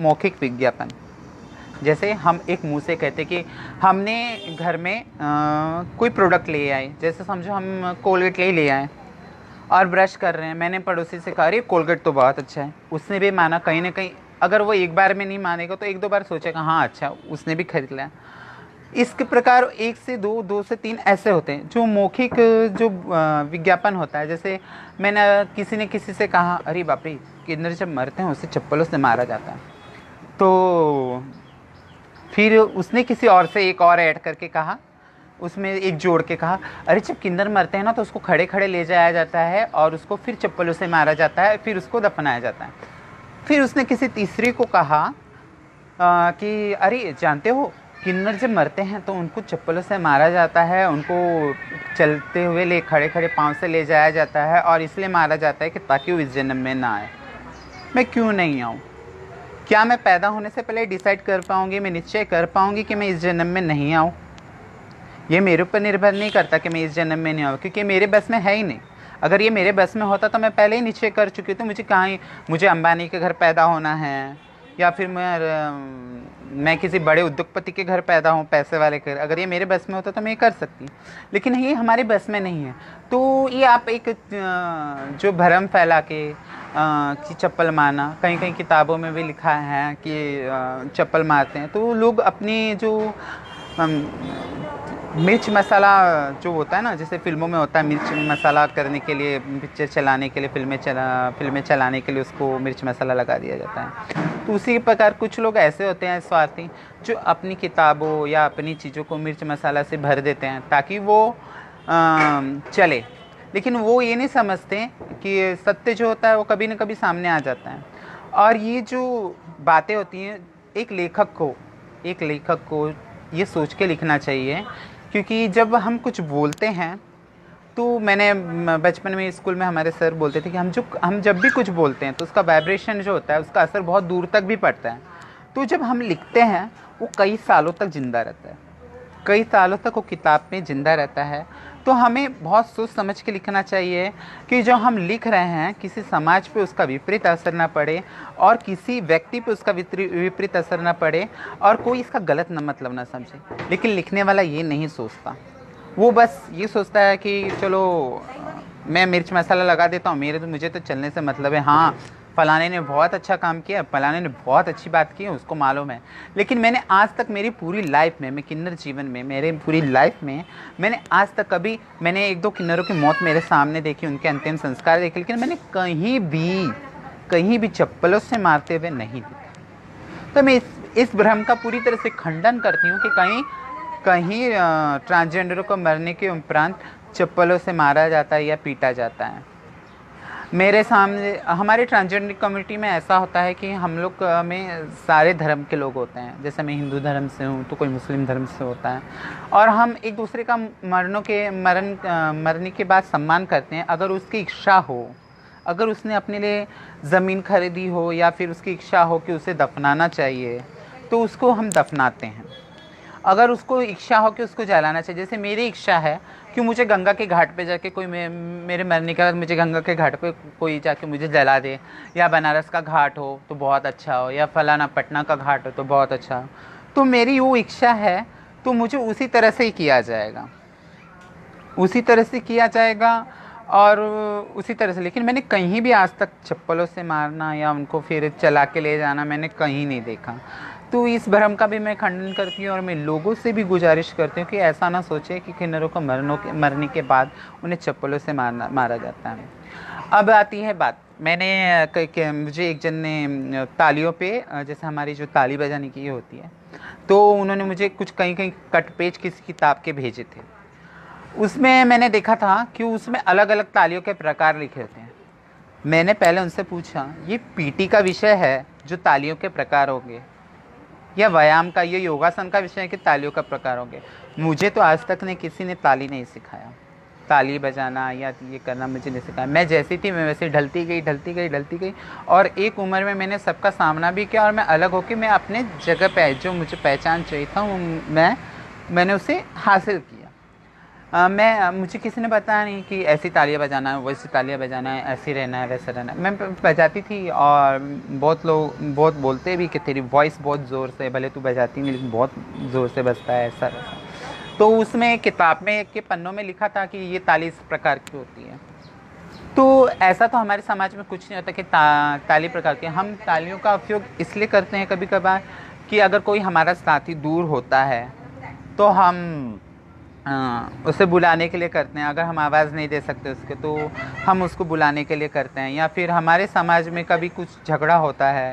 S1: मौखिक विज्ञापन। जैसे हम एक मुंह से कहते कि हमने घर में कोई प्रोडक्ट ले आए, जैसे समझो हम कोलगेट ले आए और ब्रश कर रहे हैं, मैंने पड़ोसी से कहा अरे कोलगेट तो बहुत अच्छा है, उसने भी माना। कहीं ना कहीं अगर वो एक बार में नहीं मानेगा तो एक दो बार सोचेगा हाँ अच्छा, उसने भी खरीद लिया। इसके प्रकार 1 से 2, 2 से 3 ऐसे होते हैं जो मौखिक जो विज्ञापन होता है। जैसे मैंने किसी ने किसी से कहा अरे बाप रे, किन्नर जब मरते हैं उसे चप्पलों से मारा जाता है, तो फिर उसने किसी और से एक और ऐड करके कहा, उसमें एक जोड़ के कहा अरे जब किन्नर मरते हैं ना तो उसको खड़े खड़े ले जाया जाता है और उसको फिर चप्पलों से मारा जाता है, फिर उसको दफनाया जाता है। फिर उसने किसी तीसरे को कहा कि अरे जानते हो किन्नर जब मरते हैं तो उनको चप्पलों से मारा जाता है, उनको चलते हुए खड़े खड़े पाँव से ले जाया जाता है, और इसलिए मारा जाता है कि ताकि वो इस जन्म में ना आए। मैं क्यों नहीं आऊँ? क्या मैं पैदा होने से पहले डिसाइड कर पाऊँगी, मैं निश्चय कर पाऊँगी कि मैं इस जन्म में नहीं आऊँ? ये मेरे ऊपर निर्भर नहीं करता कि मैं इस जन्म में नहीं आऊँ, क्योंकि मेरे बस में है ही नहीं। अगर ये मेरे बस में होता तो मैं पहले ही निश्चय कर चुकी। तो मुझे अंबानी के घर पैदा होना है, या फिर मैं किसी बड़े उद्योगपति के घर पैदा हूँ, पैसे वाले के घर। अगर ये मेरे बस में होता तो मैं ये कर सकती, लेकिन ये हमारे बस में नहीं है। तो ये आप एक जो भ्रम फैला के कि चप्पल मारना, कहीं कहीं किताबों में भी लिखा है कि चप्पल मारते हैं, तो लोग अपनी जो मिर्च मसाला जो होता है ना, जैसे फिल्मों में होता है मिर्च मसाला करने के लिए, पिक्चर चलाने के लिए, फिल्में चलाने के लिए उसको मिर्च मसाला लगा दिया जाता है। तो उसी प्रकार कुछ लोग ऐसे होते हैं स्वार्थी, जो अपनी किताबों या अपनी चीज़ों को मिर्च मसाला से भर देते हैं ताकि वो चले। लेकिन वो ये नहीं समझते कि सत्य जो होता है वो कभी न कभी सामने आ जाता है। और ये जो बातें होती हैं, एक लेखक को ये सोच के लिखना चाहिए, क्योंकि जब हम कुछ बोलते हैं तो मैंने बचपन में स्कूल में हमारे सर बोलते थे कि हम जब भी कुछ बोलते हैं तो उसका वाइब्रेशन जो होता है उसका असर बहुत दूर तक भी पड़ता है। तो जब हम लिखते हैं वो कई सालों तक ज़िंदा रहता है, कई सालों तक वो किताब में ज़िंदा रहता है। तो हमें बहुत सोच समझ के लिखना चाहिए कि जो हम लिख रहे हैं किसी समाज पे उसका विपरीत असर ना पड़े, और किसी व्यक्ति पे उसका विपरीत असर ना पड़े, और कोई इसका गलत मतलब ना समझे। लेकिन लिखने वाला ये नहीं सोचता, वो बस ये सोचता है कि चलो मैं मिर्च मसाला लगा देता हूँ, मुझे तो चलने से मतलब है, हाँ फलाने ने बहुत अच्छा काम किया, फलाने ने बहुत अच्छी बात की है, उसको मालूम है। लेकिन मैंने आज तक मेरी पूरी लाइफ में, मैं किन्नर जीवन में, मेरे पूरी लाइफ में मैंने आज तक मैंने 1-2 किन्नरों की मौत मेरे सामने देखी, उनके अंतिम संस्कार देखे, लेकिन मैंने कहीं भी चप्पलों से मारते हुए नहीं देखा। तो मैं इस भ्रम का पूरी तरह से खंडन करती हूँ कि कहीं ट्रांसजेंडरों को मरने के उपरांत चप्पलों से मारा जाता है या पीटा जाता है। मेरे सामने हमारे ट्रांसजेंडर कम्युनिटी में ऐसा होता है कि हम लोग में सारे धर्म के लोग होते हैं। जैसे मैं हिंदू धर्म से हूँ तो कोई मुस्लिम धर्म से होता है, और हम एक दूसरे का मरने के बाद सम्मान करते हैं। अगर उसकी इच्छा हो, अगर उसने अपने लिए ज़मीन खरीदी हो, या फिर उसकी इच्छा हो कि उसे दफनाना चाहिए, तो उसको हम दफनाते हैं। अगर उसको इच्छा हो कि उसको जलाना चाहिए, जैसे मेरी इच्छा है कि मुझे गंगा के घाट पे जाके कोई मेरे मरने के बाद मुझे गंगा के घाट पे कोई जाके मुझे जला दे, या बनारस का घाट हो तो बहुत अच्छा हो, या फलाना पटना का घाट हो तो बहुत अच्छा हो, तो मेरी वो इच्छा है, तो मुझे उसी तरह से ही किया जाएगा, उसी तरह से किया जाएगा। और उसी तरह से, लेकिन मैंने कहीं भी आज तक चप्पलों से मारना या उनको फिर चला के ले जाना मैंने कहीं नहीं देखा। तो इस भ्रम का भी मैं खंडन करती हूँ और मैं लोगों से भी गुजारिश करती हूँ कि ऐसा ना सोचे कि किन्नरों को मरने के बाद उन्हें चप्पलों से मारा जाता है। अब आती है बात, मुझे एक जन ने तालियों पे, जैसे हमारी जो ताली बजाने की होती है, तो उन्होंने मुझे कुछ कहीं कहीं कट पेज किसी किताब के भेजे थे। उसमें मैंने देखा था कि उसमें अलग अलग तालियों के प्रकार लिखे होते हैं। मैंने पहले उनसे पूछा, ये पीटी का विषय है जो तालियों के प्रकार होंगे, या व्यायाम का, ये योगासन का विषय है कि तालियों का प्रकार होंगे? मुझे तो आज तक ने किसी ने ताली नहीं सिखाया, ताली बजाना या ये करना मुझे नहीं सिखाया। मैं जैसी थी मैं वैसे ढलती गई और एक उम्र में मैंने सबका सामना भी किया और मैं अलग होकर मैं अपने जगह पे जो मुझे पहचान चाहिए था वो मैंने उसे हासिल किया। मुझे किसी ने बताया नहीं कि ऐसी तालियां बजाना है, वैसी तालियां बजाना है, ऐसी रहना है, वैसा रहना है। मैं बजाती थी और बहुत लोग बहुत बोलते भी कि तेरी वॉइस बहुत ज़ोर से, भले तू बजाती नहीं लेकिन बहुत ज़ोर से बजता है, ऐसा वैसा। तो उसमें किताब में के पन्नों में लिखा था कि ये ताली इस प्रकार की होती है। तो ऐसा तो हमारे समाज में कुछ नहीं होता कि ताली प्रकार की। हम तालियों का उपयोग इसलिए करते हैं कभी कभार कि अगर कोई हमारा साथी दूर होता है तो हम उसे बुलाने के लिए करते हैं। अगर हम आवाज़ नहीं दे सकते उसके तो हम उसको बुलाने के लिए करते हैं। या फिर हमारे समाज में कभी कुछ झगड़ा होता है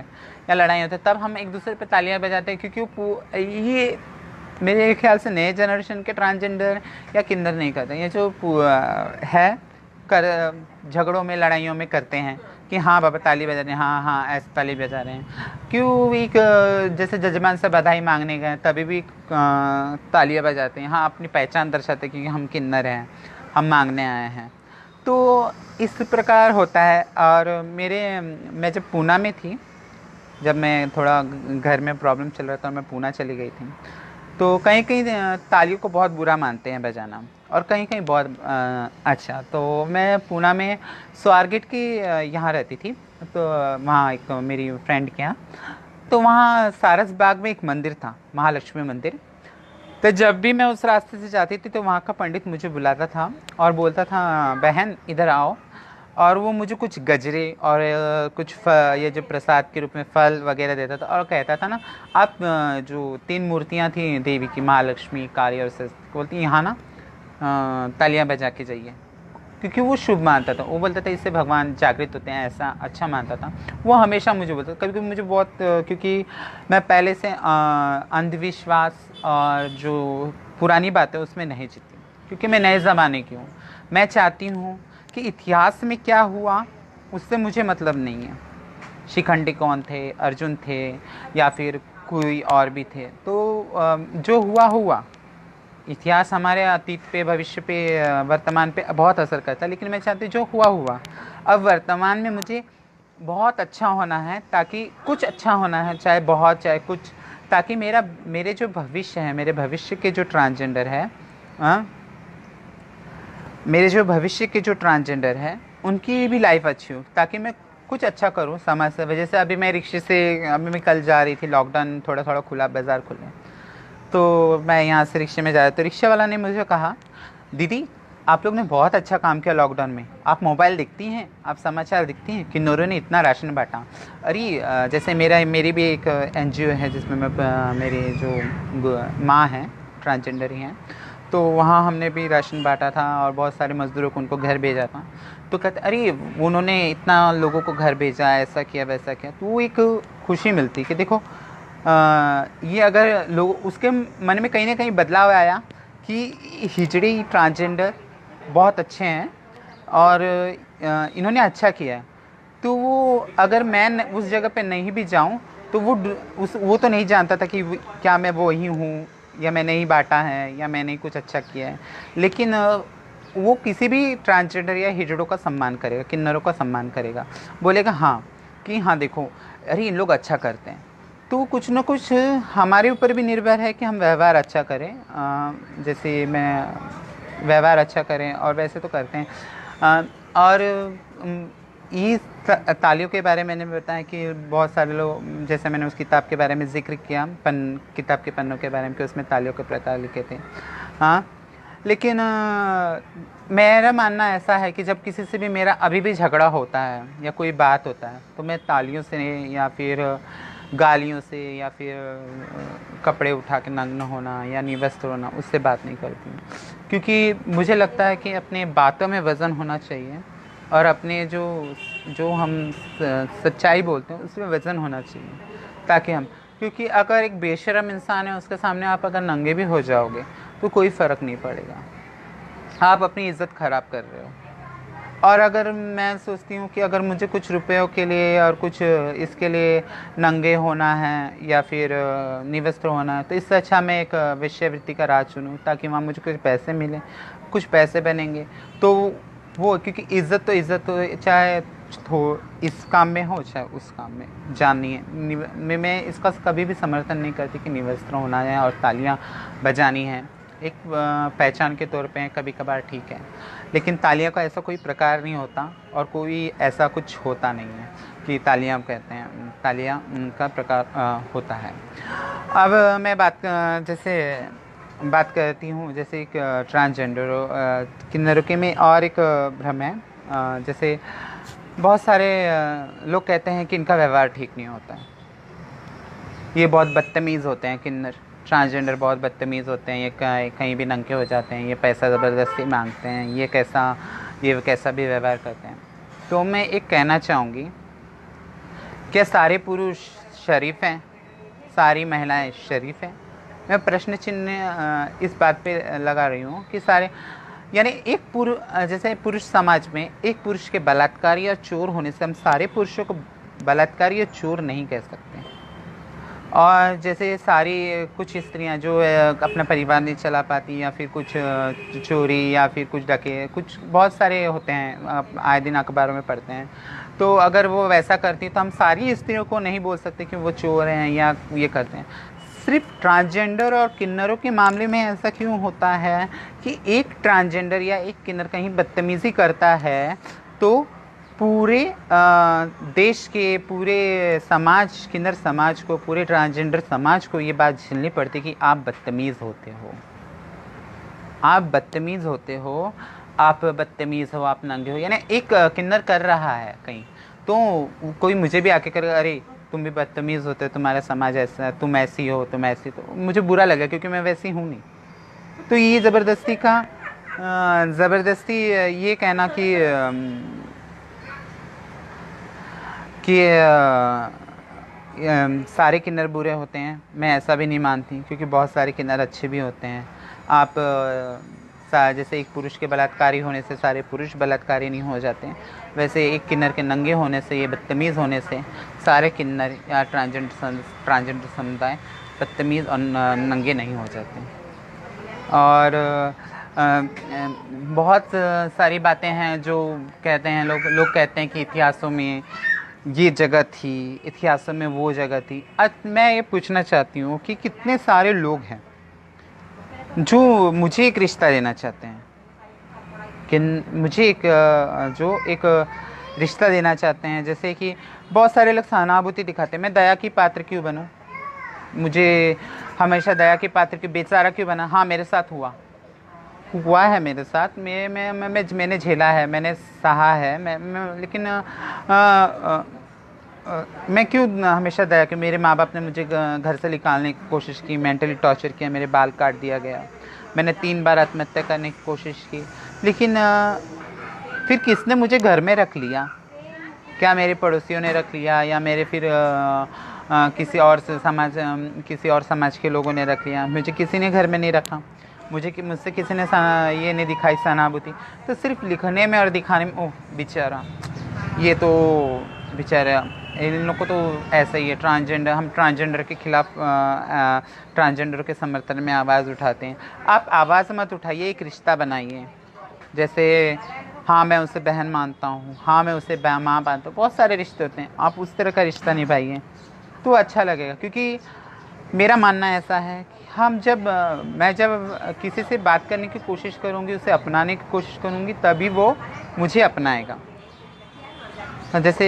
S1: या लड़ाई होती है तब हम एक दूसरे पे तालियां बजाते हैं, क्योंकि ये मेरे ख्याल से नए जनरेशन के ट्रांसजेंडर या किन्नर नहीं करते। ये जो है झगड़ों में लड़ाइयों में करते हैं कि हाँ बाबा ताली बजा रहे हैं, हाँ हाँ ऐसे ताली बजा रहे हैं। क्यों एक जैसे जजमान से बधाई मांगने गए तभी भी तालियां बजाते हैं, हाँ अपनी पहचान दर्शाते हैं क्योंकि हम किन्नर हैं, हम मांगने आए हैं। तो इस प्रकार होता है। और मैं जब पूना में थी, जब मैं थोड़ा घर में प्रॉब्लम चल रहा था और मैं पूना चली गई थी, तो कहीं कहीं तालियों को बहुत बुरा मानते हैं बजाना और कहीं कहीं बहुत अच्छा। तो मैं पूना में स्वारगेट की यहाँ रहती थी, तो वहाँ एक मेरी फ्रेंड के यहाँ, तो वहाँ सारस बाग में एक मंदिर था, महालक्ष्मी मंदिर। तो जब भी मैं उस रास्ते से जाती थी तो वहाँ का पंडित मुझे बुलाता था और बोलता था बहन इधर आओ, और वो मुझे कुछ गजरे और कुछ ये जो प्रसाद के रूप में फल वगैरह देता था और कहता था ना, आप जो 3 मूर्तियाँ थी देवी की, महालक्ष्मी, काली और सरस्वती, बोलती यहाँ ना तालियां बजा के जाइए, क्योंकि वो शुभ मानता था। वो बोलता था इससे भगवान जागृत होते हैं, ऐसा अच्छा मानता था वो। हमेशा मुझे बोलता था। कभी कभी मुझे बहुत क्योंकि मैं पहले से अंधविश्वास और जो पुरानी बातें उसमें नहीं जीती, क्योंकि मैं नए ज़माने की हूँ। मैं चाहती हूँ कि इतिहास में क्या हुआ उससे मुझे मतलब नहीं है। शिखंडी कौन थे, अर्जुन थे या फिर कोई और भी थे, तो जो हुआ हुआ। इतिहास हमारे अतीत पे, भविष्य पे, वर्तमान पे बहुत असर करता है, लेकिन मैं चाहती हूँ जो हुआ हुआ। अब वर्तमान में मुझे बहुत अच्छा होना है, ताकि कुछ अच्छा होना है, चाहे बहुत चाहे कुछ, ताकि मेरे जो भविष्य है, मेरे भविष्य के जो ट्रांसजेंडर है, मेरे जो भविष्य के जो ट्रांसजेंडर है उनकी भी लाइफ अच्छी हो, ताकि मैं कुछ अच्छा करूं समाज से। वजह से अभी मैं कल जा रही थी, लॉकडाउन थोड़ा थोड़ा खुला, बाज़ार खुले, तो मैं यहाँ से रिक्शे में जा रहा था। तो रिक्शे वाला ने मुझे कहा, दीदी आप लोग ने बहुत अच्छा काम किया लॉकडाउन में, आप मोबाइल देखती हैं, आप समाचार देखती हैं, किन्नरों ने इतना राशन बांटा। अरे जैसे मेरी भी एक NGO है जिसमें मेरी जो माँ हैं ट्रांसजेंडर ही हैं, तो वहाँ हमने भी राशन बांटा था और बहुत सारे मज़दूरों को उनको घर भेजा था। तो कहते अरे उन्होंने इतना लोगों को घर भेजा, ऐसा किया वैसा किया। तो वो एक खुशी मिलती कि देखो ये अगर लोग उसके मन में कहीं ना कहीं बदलाव आया कि हिजड़ी ट्रांसजेंडर बहुत अच्छे हैं और इन्होंने अच्छा किया है। तो वो अगर मैं उस जगह पे नहीं भी जाऊं तो वो तो नहीं जानता था कि क्या मैं वो ही हूँ या मैंने ही बांटा है या मैंने ही कुछ अच्छा किया है। लेकिन वो किसी भी ट्रांसजेंडर या हिजड़ों का सम्मान करेगा, किन्नरों का सम्मान करेगा, बोलेगा हाँ कि हाँ देखो अरे इन लोग अच्छा करते हैं। तो कुछ न कुछ हमारे ऊपर भी निर्भर है कि हम व्यवहार अच्छा करें। जैसे मैं व्यवहार अच्छा करें और वैसे तो करते हैं। और ये तालियों के बारे में मैंने बताया कि बहुत सारे लोग, जैसे मैंने उस किताब के बारे में जिक्र किया, किताब के पन्नों के बारे में, कि उसमें तालियों के प्रकार लिखे थे। हाँ, लेकिन मेरा मानना ऐसा है कि जब किसी से भी मेरा अभी भी झगड़ा होता है या कोई बात होता है तो मैं तालियों से या फिर गालियों से या फिर कपड़े उठा के नग्न होना या निवस्त्र होना उससे बात नहीं करती हूँ, क्योंकि मुझे लगता है कि अपने बातों में वज़न होना चाहिए और अपने जो जो हम सच्चाई बोलते हैं उसमें वज़न होना चाहिए, ताकि हम, क्योंकि अगर एक बेशर्म इंसान है उसके सामने आप अगर नंगे भी हो जाओगे तो कोई फ़र्क नहीं पड़ेगा, आप अपनी इज़्ज़त ख़राब कर रहे हो। और अगर मैं सोचती हूँ कि अगर मुझे कुछ रुपयों के लिए और कुछ इसके लिए नंगे होना है या फिर निवस्त्र होना है, तो इससे अच्छा मैं एक वेश्यावृत्ति का राह चुनूँ, ताकि वहाँ मुझे कुछ पैसे मिलें, कुछ पैसे बनेंगे तो वो, क्योंकि इज़्ज़त तो इज़्ज़त हो, चाहे हो इस काम में हो चाहे उस काम में। जानिए, मैं इसका कभी भी समर्थन नहीं करती कि निवस्त्र होना है और तालियां बजानी है, एक पहचान के तौर पे कभी कभार ठीक है, लेकिन तालियां का ऐसा कोई प्रकार नहीं होता और कोई ऐसा कुछ होता नहीं है कि तालियां कहते हैं, तालियां का प्रकार होता है। अब मैं जैसे बात करती हूँ, जैसे एक ट्रांसजेंडर किन्नरों के में और एक भ्रम है, जैसे बहुत सारे लोग कहते हैं कि इनका व्यवहार ठीक नहीं होता है, ये बहुत बदतमीज़ होते हैं, किन्नर ट्रांसजेंडर बहुत बदतमीज़ होते हैं, ये कहीं भी नंगे हो जाते हैं, ये पैसा ज़बरदस्ती मांगते हैं, ये कैसा भी व्यवहार करते हैं। तो मैं एक कहना चाहूँगी, क्या सारे पुरुष शरीफ हैं, सारी महिलाएं शरीफ हैं? मैं प्रश्न चिन्ह इस बात पे लगा रही हूँ कि सारे, यानी एक जैसे पुरुष समाज में एक पुरुष के बलात्कारी या चोर होने से हम सारे पुरुषों को बलात्कारी या चोर नहीं कह सकते। और जैसे सारी कुछ स्त्रियां जो अपना परिवार नहीं चला पाती या फिर कुछ चोरी या फिर कुछ डके, कुछ बहुत सारे होते हैं, आए दिन अखबारों में पढ़ते हैं, तो अगर वो वैसा करती तो हम सारी स्त्रियों को नहीं बोल सकते कि वो चोर हैं या ये करते हैं। सिर्फ ट्रांसजेंडर और किन्नरों के मामले में ऐसा क्यों होता है कि एक ट्रांसजेंडर या एक किन्नर कहीं बदतमीज़ी करता है तो पूरे देश के, पूरे समाज, किन्नर समाज को, पूरे ट्रांसजेंडर समाज को ये बात झेलनी पड़ती कि आप बदतमीज़ होते हो, आप बदतमीज़ होते हो, आप बदतमीज़ हो, आप नंगे हो। यानी एक किन्नर कर रहा है कहीं, तो कोई मुझे भी आके करे अरे तुम भी बदतमीज़ होते हो, तुम्हारा समाज ऐसा, तुम ऐसी हो, तुम ऐसी, तो मुझे बुरा लगा क्योंकि मैं वैसी हूँ नहीं। तो ये ज़बरदस्ती ये कहना कि सारे किन्नर बुरे होते हैं, मैं ऐसा भी नहीं मानती, क्योंकि बहुत सारे किन्नर अच्छे भी होते हैं। आप जैसे एक पुरुष के बलात्कारी होने से सारे पुरुष बलात्कारी नहीं हो जाते, वैसे एक किन्नर के नंगे होने से, ये बदतमीज़ होने से सारे किन्नर या ट्रांसजेंडर समुदाय बदतमीज़ और नंगे नहीं हो जाते। और बहुत सारी बातें हैं जो कहते हैं लोग कहते हैं कि इतिहासों में ये जगह थी, इतिहासों में वो जगह थी। आज मैं ये पूछना चाहती हूँ कि कितने सारे लोग हैं जो मुझे एक रिश्ता देना चाहते हैं, कि मुझे एक रिश्ता देना चाहते हैं, जैसे कि बहुत सारे लोग सहानुभूति दिखाते हैं, मैं दया की पात्र क्यों बनूं, मुझे हमेशा दया के पात्र की बेचारा क्यों बना। हाँ, मेरे साथ हुआ है, मेरे साथ मैंने झेला है, मैंने सहा है, लेकिन मैं क्यों हमेशा दया कि मेरे माँ बाप ने मुझे घर से निकालने की कोशिश की, मेंटली टॉर्चर किया, मेरे बाल काट दिया गया, मैंने 3 बार आत्महत्या करने की कोशिश की, लेकिन फिर किसने मुझे घर में रख लिया? क्या मेरे पड़ोसियों ने रख लिया या मेरे फिर किसी और समाज के लोगों ने रख लिया? मुझे किसी ने घर में नहीं रखा, मुझसे किसी ने ये नहीं दिखाई सहानुभूति। तो सिर्फ लिखने में और दिखाने में, ओह बेचारा, ये तो बेचारा, इन लोगों को तो ऐसा ही है। हम ट्रांसजेंडर के खिलाफ, ट्रांसजेंडर के समर्थन में आवाज़ उठाते हैं। आप आवाज़ मत उठाइए, एक रिश्ता बनाइए। जैसे हाँ मैं उसे बहन मानता हूँ, हाँ मैं उसे माँ मानता हूँ, बहुत सारे रिश्ते होते हैं, आप उस तरह का रिश्ता निभाइए तो अच्छा लगेगा। क्योंकि मेरा मानना ऐसा है कि मैं जब किसी से बात करने की कोशिश करूँगी, उसे अपनाने की कोशिश करूँगी, तभी वो मुझे अपनाएगा। जैसे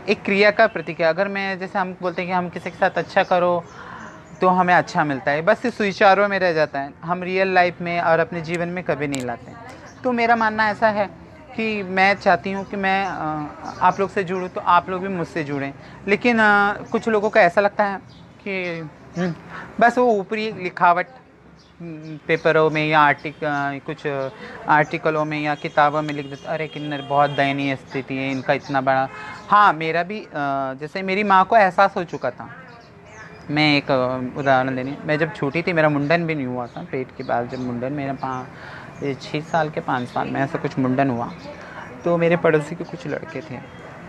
S1: एक क्रिया का प्रतीक है, अगर मैं, जैसे हम बोलते हैं कि हम किसी के साथ अच्छा करो तो हमें अच्छा मिलता है, बस इस विचारों में रह जाता है, हम रियल लाइफ में और अपने जीवन में कभी नहीं लाते। तो मेरा मानना ऐसा है कि मैं चाहती हूँ कि मैं आप लोग से जुड़ूँ तो आप लोग भी मुझसे जुड़ें। लेकिन कुछ लोगों को ऐसा लगता है कि बस वो ऊपरी लिखावट पेपरों में या कुछ आर्टिकलों में या किताबों में लिख देते, अरे किन्नर बहुत दयनीय स्थिति है इनका, इतना बड़ा। हाँ, मेरा भी जैसे मेरी माँ को एहसास हो चुका था। मैं एक उदाहरण देनी, मैं जब छोटी थी, मेरा मुंडन भी नहीं हुआ था, पेट के बाद जब मुंडन मेरा 6 साल के 5 साल में ऐसा कुछ मुंडन हुआ, तो मेरे पड़ोसी के कुछ लड़के थे,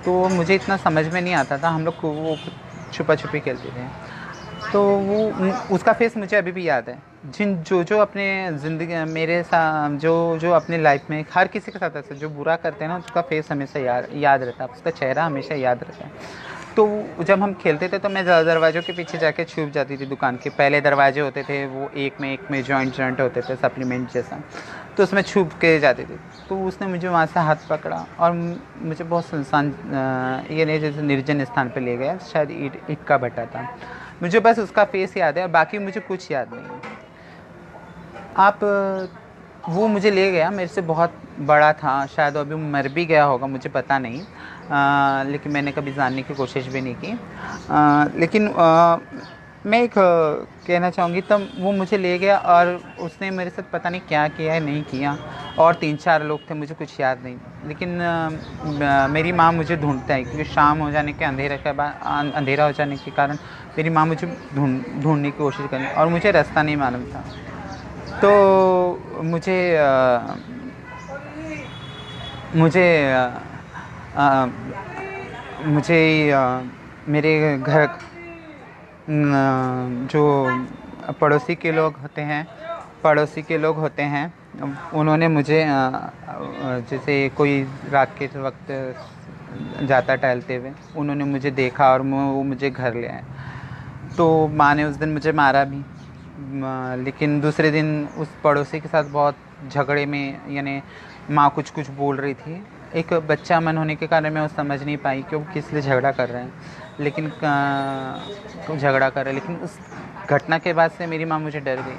S1: तो मुझे इतना समझ में नहीं आता था, हम लोग को वो छुपा छुपी खेलते थे। तो वो उसका फेस मुझे अभी भी याद है। जो अपने ज़िंदगी मेरे साथ जो अपने लाइफ में हर किसी के साथ ऐसा जो बुरा करते हैं ना, उसका फेस हमेशा याद रहता है, उसका चेहरा हमेशा याद रहता है। तो जब हम खेलते थे तो मैं दरवाज़ों के पीछे जाके छुप जाती थी। दुकान के पहले दरवाजे होते थे, वो एक में जॉइंट होते थे, सप्लीमेंट जैसा, तो उसमें छुप के जाते थे। तो उसने मुझे वहाँ से हाथ पकड़ा और मुझे बहुत सुनसान ये नहीं जैसे निर्जन स्थान पे ले गया, शायद ईंट का भट्टा था। मुझे बस उसका फेस याद है और बाकी मुझे कुछ याद नहीं। आप वो मुझे ले गया, मेरे से बहुत बड़ा था, शायद अभी मर भी गया होगा, मुझे पता नहीं। लेकिन मैंने कभी जानने की कोशिश भी नहीं की। लेकिन मैं एक कहना चाहूँगी, तब वो मुझे ले गया और उसने मेरे साथ पता नहीं क्या किया है नहीं किया, और 3-4 लोग थे, मुझे कुछ याद नहीं। लेकिन मेरी माँ मुझे ढूंढता है, क्योंकि शाम हो जाने के अंधेरा हो जाने के कारण मेरी माँ मुझे ढूंढने की कोशिश करी और मुझे रास्ता नहीं मालूम था। तो मुझे मेरे घर जो पड़ोसी के लोग होते हैं, उन्होंने मुझे जैसे कोई रात के वक्त जाता टहलते हुए, उन्होंने मुझे देखा और वो मुझे घर ले आए। तो माँ ने उस दिन मुझे मारा भी, लेकिन दूसरे दिन उस पड़ोसी के साथ बहुत झगड़े में, यानी माँ कुछ कुछ बोल रही थी। एक बच्चा मन होने के कारण मैं वो समझ नहीं पाई कि वो किस लिए झगड़ा कर रहे हैं, लेकिन उस घटना के बाद से मेरी माँ मुझे डर गई।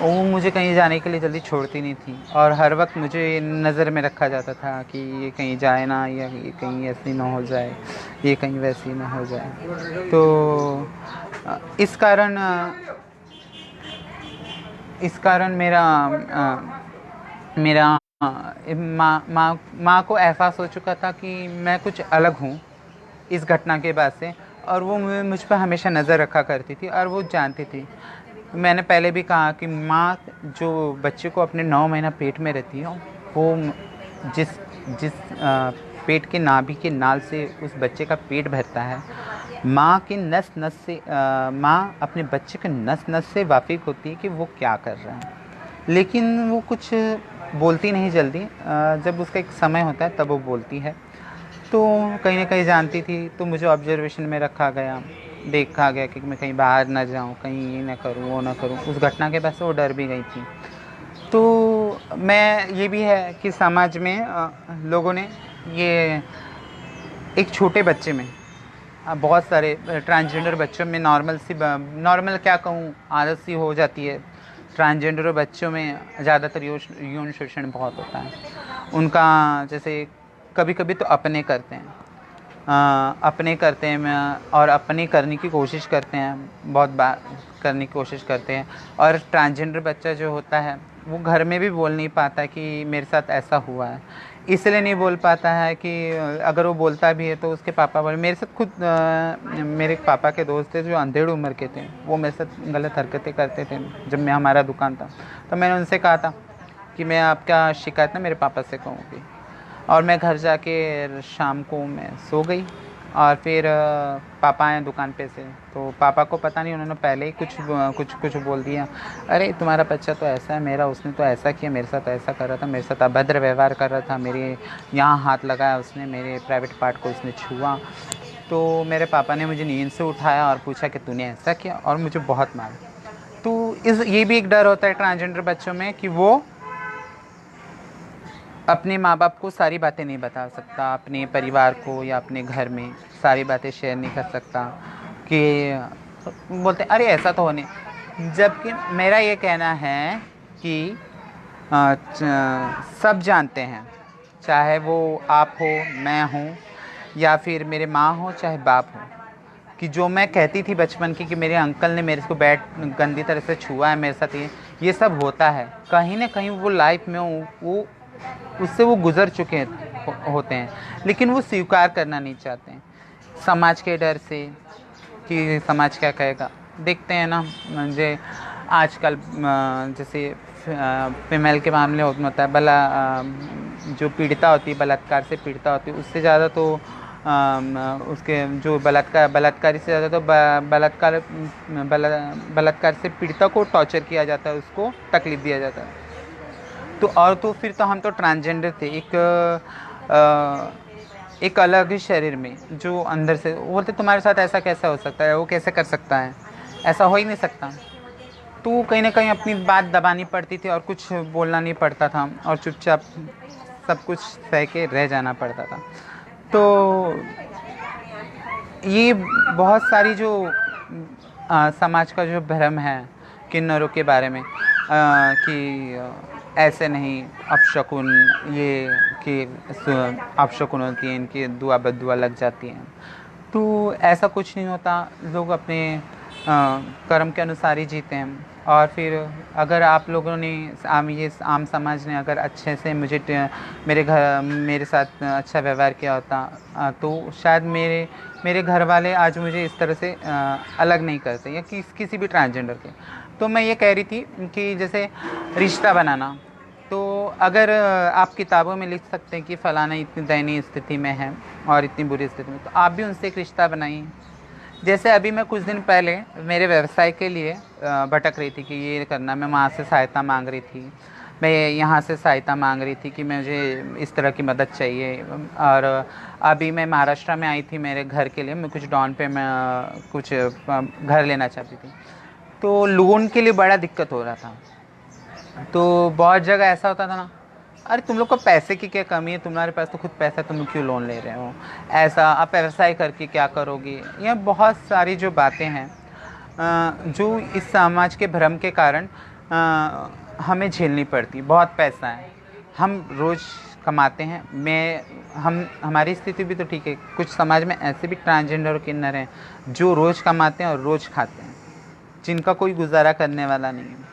S1: वो मुझे कहीं जाने के लिए जल्दी छोड़ती नहीं थी और हर वक्त मुझे नज़र में रखा जाता था कि ये कहीं जाए ना, या ये कहीं ऐसी ना हो जाए, ये कहीं वैसी ना हो जाए। तो इस कारण मेरा माँ को एहसास हो चुका था कि मैं कुछ अलग हूँ इस घटना के बाद से, और वो मुझ पर हमेशा नज़र रखा करती थी और वो जानती थी। मैंने पहले भी कहा कि माँ जो बच्चे को अपने 9 महीना पेट में रहती है, वो जिस जिस पेट के नाभि के नाल से उस बच्चे का पेट भरता है, माँ की नस नस से माँ अपने बच्चे के नस नस से वाकिफ़ होती है कि वो क्या कर रहा है, लेकिन वो कुछ बोलती नहीं जल्दी। जब उसका एक समय होता है तब वो बोलती है। तो कहीं ना कहीं जानती थी, तो मुझे ऑब्जर्वेशन में रखा गया, देखा गया कि मैं कहीं बाहर ना जाऊं, कहीं ये ना करूं, वो ना करूं। उस घटना के बाद से वो डर भी गई थी। तो मैं ये भी है कि समाज में लोगों ने ये एक छोटे बच्चे में बहुत सारे ट्रांसजेंडर बच्चों में नॉर्मल क्या कहूँ, आदत सी हो जाती है। ट्रांसजेंडर बच्चों में ज़्यादातर यौन शोषण बहुत होता है उनका। जैसे कभी कभी तो अपने करते हैं और अपने करने की कोशिश करते हैं, बहुत बार करने की कोशिश करते हैं। और ट्रांसजेंडर बच्चा जो होता है वो घर में भी बोल नहीं पाता कि मेरे साथ ऐसा हुआ है, इसलिए नहीं बोल पाता है कि अगर वो बोलता भी है तो उसके पापा बोले। मेरे साथ खुद मेरे पापा के दोस्त थे जो अंधेड़ उम्र के थे, वो मेरे साथ गलत हरकतें करते थे जब हमारा दुकान था। तो मैंने उनसे कहा था कि मैं आपका शिकायत ना मेरे पापा से कहूँगी। और मैं घर जाके शाम को मैं सो गई और फिर पापा आए दुकान पे से, तो पापा को पता नहीं, उन्होंने पहले ही कुछ बोल दिया, अरे तुम्हारा बच्चा तो ऐसा है, मेरा उसने तो ऐसा किया, मेरे साथ ऐसा कर रहा था, मेरे साथ अभद्र व्यवहार कर रहा था, मेरे यहाँ हाथ लगाया उसने, मेरे प्राइवेट पार्ट को उसने छुआ। तो मेरे पापा ने मुझे नींद से उठाया और पूछा कि तूने ऐसा किया, और मुझे बहुत मारा। तो ये भी एक डर होता है ट्रांसजेंडर बच्चों में कि वो अपने माँ बाप को सारी बातें नहीं बता सकता, अपने परिवार को या अपने घर में सारी बातें शेयर नहीं कर सकता कि बोलते हैं अरे ऐसा तो होने, जबकि मेरा ये कहना है कि सब जानते हैं, चाहे वो आप हो, मैं हूँ, या फिर मेरे माँ हो, चाहे बाप हो, कि जो मैं कहती थी बचपन की कि मेरे अंकल ने मेरे को बैट गंदी तरह से छुआ है मेरे साथ, ये सब होता है। कहीं ना कहीं वो लाइफ में वो उससे वो गुज़र चुके होते हैं, लेकिन वो स्वीकार करना नहीं चाहते हैं समाज के डर से कि समाज क्या कहेगा। देखते हैं ना, मुझे आजकल जैसे फीमेल के मामले में होता है, जो पीड़िता होती है, बलात्कार से पीड़िता होती है, उससे ज़्यादा तो उसके जो बलात्कारी से ज़्यादा तो बलात्कार से पीड़िता को टॉर्चर किया जाता है, उसको तकलीफ दिया जाता है। तो और तो फिर तो हम तो ट्रांसजेंडर थे, एक अलग ही शरीर में, जो अंदर से बोलते तुम्हारे साथ ऐसा कैसा हो सकता है, वो कैसे कर सकता है, ऐसा हो ही नहीं सकता। तो कहीं ना कहीं अपनी बात दबानी पड़ती थी और कुछ बोलना नहीं पड़ता था, और चुपचाप सब कुछ सह के रह जाना पड़ता था। तो ये बहुत सारी जो समाज का जो भ्रम है किन्नरों के बारे में, कि ऐसे नहीं, अपशकुन, ये कि अपशकुन होती है, इनकी दुआ बद्दुआ लग जाती है। तो ऐसा कुछ नहीं होता, लोग अपने कर्म के अनुसार ही जीते हैं। और फिर अगर आप लोगों ने ये आम समाज ने अगर अच्छे से मुझे मेरे साथ अच्छा व्यवहार किया होता, तो शायद मेरे घर वाले आज मुझे इस तरह से अलग नहीं करते, या किसी भी ट्रांसजेंडर के। तो मैं ये कह रही थी कि जैसे रिश्ता बनाना, तो अगर आप किताबों में लिख सकते हैं कि फ़लाना इतनी दयनीय स्थिति में है और इतनी बुरी स्थिति में, तो आप भी उनसे एक रिश्ता बनाइए। जैसे अभी मैं कुछ दिन पहले मेरे व्यवसाय के लिए भटक रही थी कि ये करना, मैं वहाँ से सहायता मांग रही थी, मैं यहाँ से सहायता मांग रही थी कि मुझे इस तरह की मदद चाहिए। और अभी मैं महाराष्ट्र में आई थी मेरे घर के लिए, मैं कुछ डाउन पे मैं कुछ घर लेना चाहती थी, तो लोन के लिए बड़ा दिक्कत हो रहा था। तो बहुत जगह ऐसा होता था ना, अरे तुम लोग को पैसे की क्या कमी है, तुम्हारे पास तो खुद पैसा है, तुम क्यों लोन ले रहे हो, ऐसा आप व्यवसाय करके क्या करोगे। यह बहुत सारी जो बातें हैं जो इस समाज के भ्रम के कारण हमें झेलनी पड़ती। बहुत पैसा है, हम रोज़ कमाते हैं, हमारी स्थिति भी तो ठीक है, कुछ समाज में ऐसे भी ट्रांसजेंडर और किन्नर हैं जो रोज़ कमाते हैं और रोज़ खाते हैं, जिनका कोई गुजारा करने वाला नहीं है।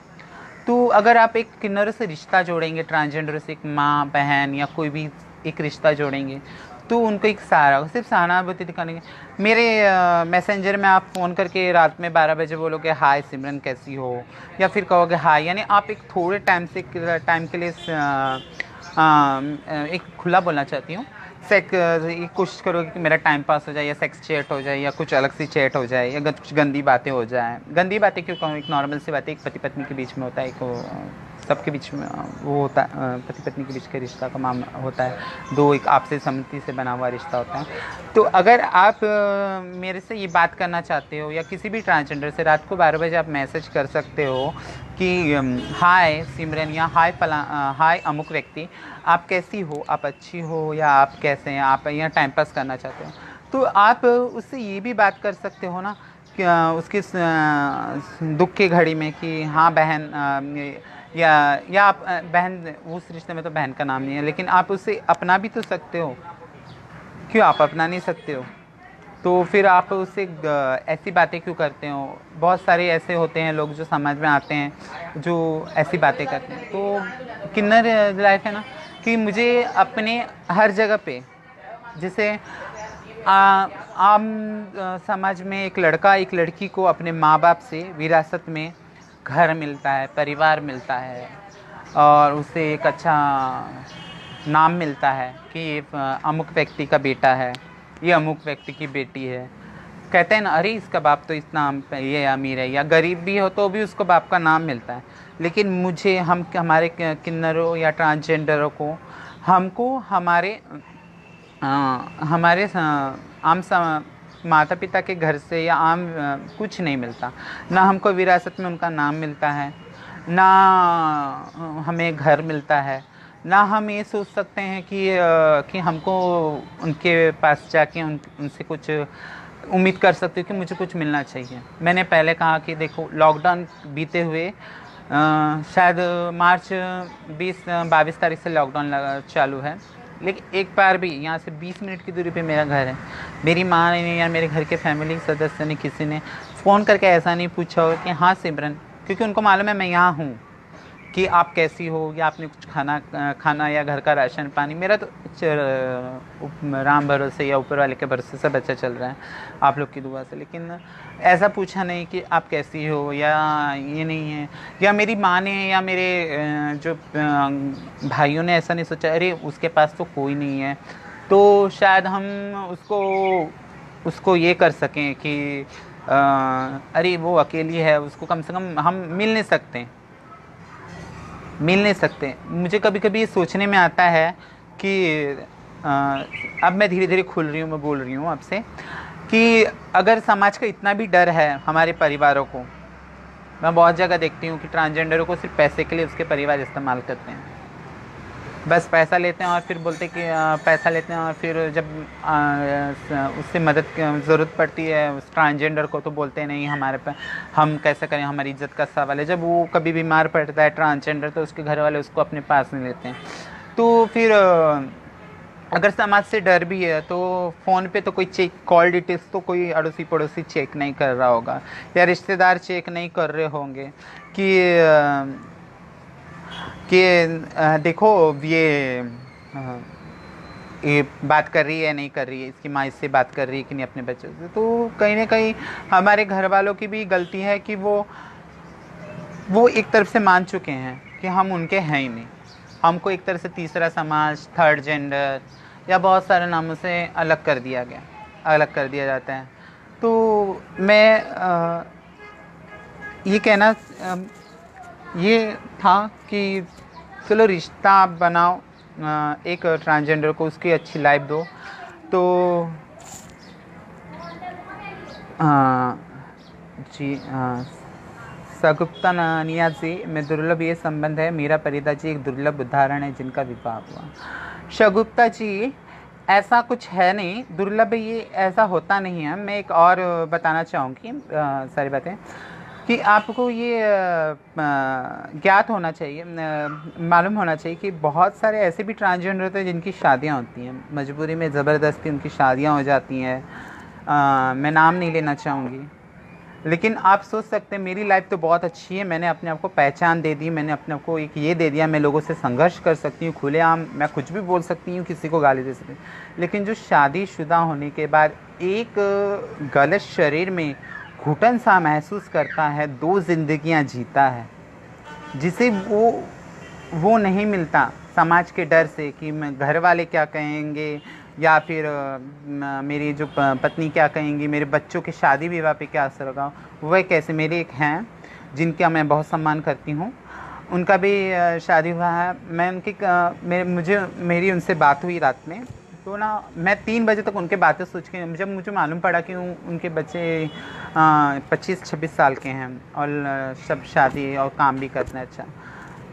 S1: तो अगर आप एक किन्नर से रिश्ता जोड़ेंगे, ट्रांसजेंडर से एक माँ बहन या कोई भी एक रिश्ता जोड़ेंगे, तो उनको एक सहारा, सिर्फ सहानुभूति दिखाने। मेरे मैसेंजर में आप फ़ोन करके रात में 12 बजे बोलोगे हाय सिमरन कैसी हो, या फिर कहोगे हाय, यानी आप एक थोड़े टाइम के लिए एक खुला बोलना चाहती हूँ, कोशिश करोगे कि मेरा टाइम पास हो जाए, या सेक्स चैट हो जाए, या कुछ अलग सी चैट हो जाए, या कुछ गंदी बातें हो जाए। गंदी बातें क्यों कहूँ, एक नॉर्मल सी बातें, एक पति पत्नी के बीच में होता है, एक सबके बीच में वो होता है, पति पत्नी के बीच का रिश्ता का मामला होता है, दो एक आपसी सहमति से बना हुआ रिश्ता होता है। तो अगर आप मेरे से ये बात करना चाहते हो, या किसी भी ट्रांसजेंडर से, रात को 12 बजे आप मैसेज कर सकते हो कि हाय सिमरन, या हाय अमुक व्यक्ति, आप कैसी हो, आप अच्छी हो, या आप कैसे हैं, आप यहाँ टाइम पास करना चाहते हो। तो आप उससे ये भी बात कर सकते हो ना, उसके दुख की घड़ी में कि हाँ बहन, या आप बहन, उस रिश्ते में तो बहन का नाम नहीं है, लेकिन आप उसे अपना भी तो सकते हो, क्यों आप अपना नहीं सकते हो। तो फिर आप उससे ऐसी बातें क्यों करते हो। बहुत सारे ऐसे होते हैं लोग जो समाज में आते हैं जो ऐसी बातें करते हैं। तो किन्नर लाइफ है ना, कि मुझे अपने हर जगह पे, जैसे आम समाज में एक लड़का एक लड़की को अपने माँ बाप से विरासत में घर मिलता है, परिवार मिलता है, और उसे एक अच्छा नाम मिलता है कि ये अमुक व्यक्ति का बेटा है, ये अमुक व्यक्ति की बेटी है। कहते हैं ना, अरे इसका बाप तो इतना ये अमीर है, या गरीब भी हो तो भी उसको बाप का नाम मिलता है। लेकिन मुझे, हमारे किन्नरों या ट्रांसजेंडरों को, हमको हमारे आम माता पिता के घर से या आम कुछ नहीं मिलता। ना हमको विरासत में उनका नाम मिलता है, ना हमें घर मिलता है, ना हम ये सोच सकते हैं कि हमको उनके पास जाके उनसे कुछ उम्मीद कर सकती हूँ कि मुझे कुछ मिलना चाहिए। मैंने पहले कहा कि देखो लॉकडाउन बीते हुए शायद मार्च 20-22 तारीख से लॉकडाउन चालू है, लेकिन एक बार भी यहाँ से 20 मिनट की दूरी पे मेरा घर है, मेरी माँ ने या मेरे घर के फैमिली सदस्य ने किसी ने फ़ोन करके ऐसा नहीं पूछा हो कि हाँ सिमरन, क्योंकि उनको मालूम है मैं यहाँ हूँ, कि आप कैसी हो या आपने कुछ खाना या घर का राशन पानी। मेरा तो राम भरोसे या ऊपर वाले के भरोसे से बच्चा चल रहा है, आप लोग की दुआ से। लेकिन ऐसा पूछा नहीं कि आप कैसी हो, या ये नहीं है, या मेरी माँ ने या मेरे जो भाइयों ने ऐसा नहीं सोचा अरे उसके पास तो कोई नहीं है, तो शायद हम उसको उसको ये कर सकें कि अरे वो अकेली है, उसको कम से कम हम मिल नहीं सकते। मुझे कभी कभी ये सोचने में आता है कि अब मैं धीरे धीरे खुल रही हूँ, मैं बोल रही हूँ आपसे कि अगर समाज का इतना भी डर है हमारे परिवारों को, मैं बहुत जगह देखती हूँ कि ट्रांसजेंडरों को सिर्फ पैसे के लिए उसके परिवार इस्तेमाल करते हैं, बस पैसा लेते हैं और फिर बोलते कि पैसा लेते हैं, और फिर जब उससे मदद की ज़रूरत पड़ती है उस ट्रांसजेंडर को तो बोलते हैं नहीं हमारे पे, हम कैसे करें, हमारी इज्जत का सवाल है। जब वो कभी बीमार पड़ता है ट्रांसजेंडर तो उसके घर वाले उसको अपने पास नहीं लेते हैं। तो फिर अगर समाज से डर भी है तो फ़ोन पे तो कोई चेक कॉल डिटेल्स तो कोई अड़ोसी पड़ोसी चेक नहीं कर रहा होगा, या रिश्तेदार चेक नहीं कर रहे होंगे कि देखो ये बात कर रही है नहीं कर रही है, इसकी माँ इससे बात कर रही है कि नहीं अपने बच्चों से। तो कहीं ना कहीं हमारे घर वालों की भी गलती है कि वो एक तरफ से मान चुके हैं कि हम उनके हैं ही नहीं, हमको एक तरह से तीसरा समाज, थर्ड जेंडर या बहुत सारे नामों से अलग कर दिया जाता है। तो मैं ये कहना ये था कि चलो रिश्ता आप बनाओ, एक ट्रांसजेंडर को उसकी अच्छी लाइफ दो। तो जी सगुप्ता नानिया जी, मैं दुर्लभ ये संबंध है, मेरा परिदा जी एक दुर्लभ उदाहरण है जिनका विवाह हुआ। शगुप्ता जी ऐसा कुछ है नहीं, दुर्लभ ये ऐसा होता नहीं है। मैं एक और बताना चाहूँगी सारी बातें कि आपको ये ज्ञात होना चाहिए, मालूम होना चाहिए कि बहुत सारे ऐसे भी ट्रांसजेंडर होते हैं जिनकी शादियां होती हैं, मजबूरी में ज़बरदस्ती उनकी शादियां हो जाती हैं। मैं नाम नहीं लेना चाहूँगी, लेकिन आप सोच सकते हैं मेरी लाइफ तो बहुत अच्छी है, मैंने अपने आप को पहचान दे दी, मैंने अपने आप को एक ये दे दिया, मैं लोगों से संघर्ष कर सकती हूँ खुलेआम, मैं कुछ भी बोल सकती हूँ, किसी को गाली दे सकती हूँ। लेकिन जो शादीशुदा होने के बाद एक गलत शरीर में घुटन सा महसूस करता है, दो जिंदगियां जीता है, जिसे वो नहीं मिलता समाज के डर से कि मैं घर वाले क्या कहेंगे, या फिर मेरी जो पत्नी क्या कहेंगी, मेरे बच्चों के शादी विवाह पे क्या असर होगा। वह कैसे, मेरे एक हैं जिनका मैं बहुत सम्मान करती हूँ, उनका भी शादी हुआ है। मैं मेरी उनसे बात हुई रात में, तो ना मैं 3 बजे तक उनके बातें सोच के, जब मुझे मालूम पड़ा कि उनके बच्चे 25-26 साल के हैं और सब शादी और काम भी करते हैं अच्छा,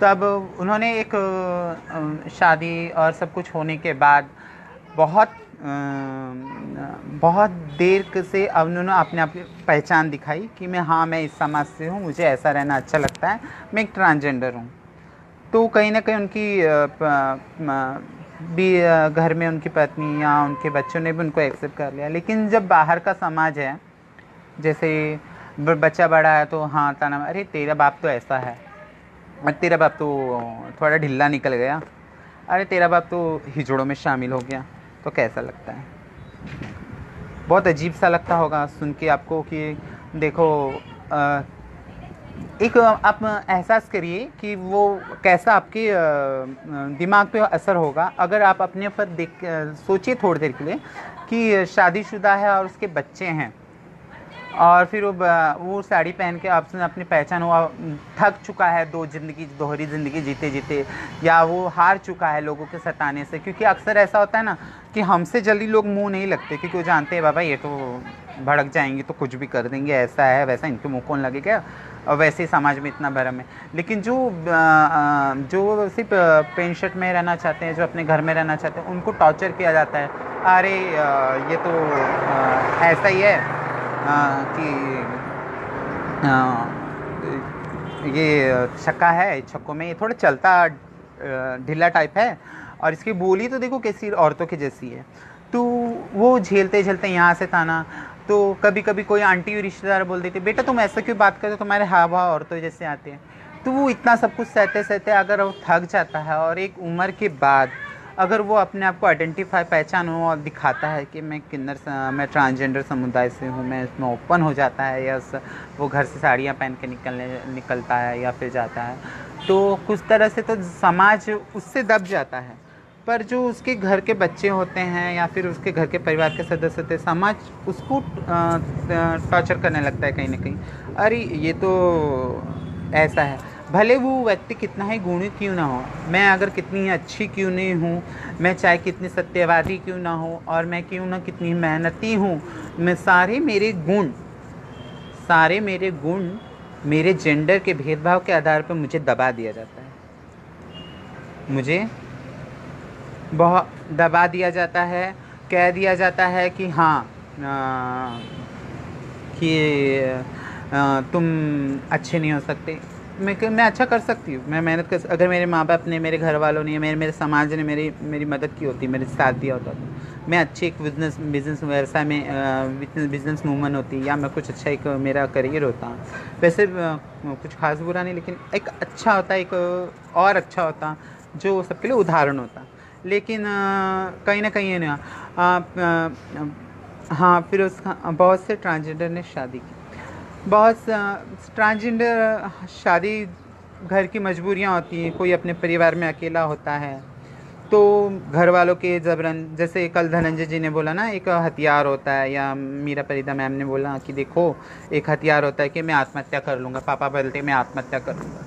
S1: तब उन्होंने एक शादी और सब कुछ होने के बाद बहुत देर से अब उन्होंने अपने आप की पहचान दिखाई कि मैं इस समाज से हूँ, मुझे ऐसा रहना अच्छा लगता है, मैं एक ट्रांसजेंडर हूँ। तो कहीं ना कहीं उनकी भी घर में उनकी पत्नी या उनके बच्चों ने भी उनको एक्सेप्ट कर लिया। लेकिन जब बाहर का समाज है, जैसे बच्चा बड़ा है तो हाँ ताना, अरे तेरा बाप तो ऐसा है, और तेरा बाप तो थोड़ा ढिल्ला निकल गया, अरे तेरा बाप तो हिजड़ों में शामिल हो गया। तो कैसा लगता है, बहुत अजीब सा लगता होगा सुन के आपको कि देखो एक आप एहसास करिए कि वो कैसा आपके दिमाग पे असर होगा अगर आप अपने पर सोचिए थोड़ी देर के लिए कि शादीशुदा है और उसके बच्चे हैं, और फिर वो साड़ी पहन के आपसे अपनी पहचान हुआ, थक चुका है दोहरी ज़िंदगी जीते जीते, या वो हार चुका है लोगों के सताने से। क्योंकि अक्सर ऐसा होता है ना कि हमसे जल्दी लोग मुंह नहीं लगते, क्योंकि वो जानते हैं बाबा ये तो भड़क जाएंगे तो कुछ भी कर देंगे, ऐसा है वैसा, इनके मुँह कौन लगेगा, और वैसे ही समाज में इतना भरम है। लेकिन जो सिर्फ पेंट शर्ट में रहना चाहते हैं, जो अपने घर में रहना चाहते हैं, उनको टॉर्चर किया जाता है अरे ये तो ऐसा ही है कि ये छक्का है, छक्कों में ये थोड़ा चलता ढीला टाइप है, और इसकी बोली तो देखो कैसी औरतों की जैसी है। तो वो झेलते झेलते यहाँ से था ना, तो कभी कभी कोई आंटी रिश्तेदार बोल देते बेटा तुम ऐसा क्यों बात करते हो, तुम्हारे हाव भाव औरतों जैसे आते हैं। तो वो इतना सब कुछ सहते सहते अगर वो थक जाता है, और एक उम्र के बाद अगर वो अपने आप को आइडेंटिफाई पहचान हो और दिखाता है कि मैं ट्रांसजेंडर समुदाय से हूँ, मैं इसमें ओपन हो जाता है, या वो घर से साड़ियाँ पहन के निकलता है या फिर जाता है, तो कुछ तरह से तो समाज उससे दब जाता है। पर जो उसके घर के बच्चे होते हैं या फिर उसके घर के परिवार के सदस्य होते हैं, समाज उसको टॉर्चर करने लगता है कहीं ना कहीं। अरे ये तो ऐसा है, भले वो व्यक्ति कितना ही गुणी क्यों ना हो, मैं अगर कितनी अच्छी क्यों नहीं हूँ, मैं चाहे कितनी सत्यवादी क्यों ना हो, और मैं क्यों ना कितनी मेहनती हूँ, मैं सारे मेरे गुण मेरे जेंडर के भेदभाव के आधार पर मुझे दबा दिया जाता है। मुझे बहुत दबा दिया जाता है, कह दिया जाता है कि हाँ कि तुम अच्छे नहीं हो सकते। मैं अच्छा कर सकती हूँ, मैं मेहनत कर, अगर मेरे माँ बाप ने, मेरे घर वालों ने, मेरे समाज ने मेरी मदद की होती, मेरे साथ दिया होता, तो मैं अच्छी एक बिज़नेस व्यवसाय में बिज़नेस वूमन होती, या मैं कुछ अच्छा एक मेरा करियर होता। वैसे कुछ खास बुरा नहीं, लेकिन एक अच्छा होता, एक और अच्छा होता जो सबके लिए उदाहरण होता। लेकिन कहीं ना कहीं है ना, हाँ, फिर उसका बहुत से ट्रांसजेंडर ने शादी की, बहुत ट्रांसजेंडर शादी घर की मजबूरियाँ होती हैं, कोई अपने परिवार में अकेला होता है तो घर वालों के ज़बरन, जैसे कल धनंजय जी ने बोला ना एक हथियार होता है, या मीरा परिदा मैम ने बोला कि देखो एक हथियार होता है कि मैं आत्महत्या कर लूँगा, पापा बोलते मैं आत्महत्या कर लूँगा,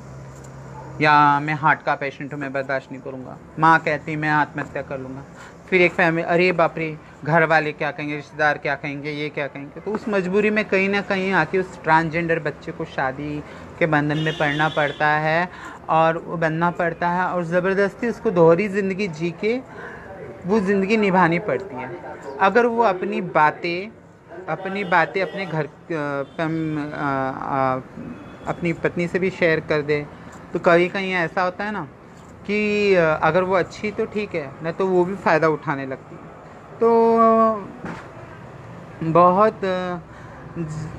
S1: या मैं हार्ट का पेशेंट हूँ मैं बर्दाश्त नहीं करूँगा, माँ कहती मैं आत्महत्या कर लूँगा। फिर एक फैमिली, अरे बाप रे घर वाले क्या कहेंगे, रिश्तेदार क्या कहेंगे, ये क्या कहेंगे, तो उस मजबूरी में कहीं ना कहीं आके उस ट्रांसजेंडर बच्चे को शादी के बंधन में पड़ना पड़ता है, और वो बनना पड़ता है, और ज़बरदस्ती उसको दोहरी ज़िंदगी जी के वो ज़िंदगी निभानी पड़ती है। अगर वो अपनी बातें अपने घर अपनी पत्नी से भी शेयर कर दे, तो कहीं कहीं ऐसा होता है ना कि अगर वो अच्छी तो ठीक है, नहीं तो वो भी फ़ायदा उठाने लगती है। तो बहुत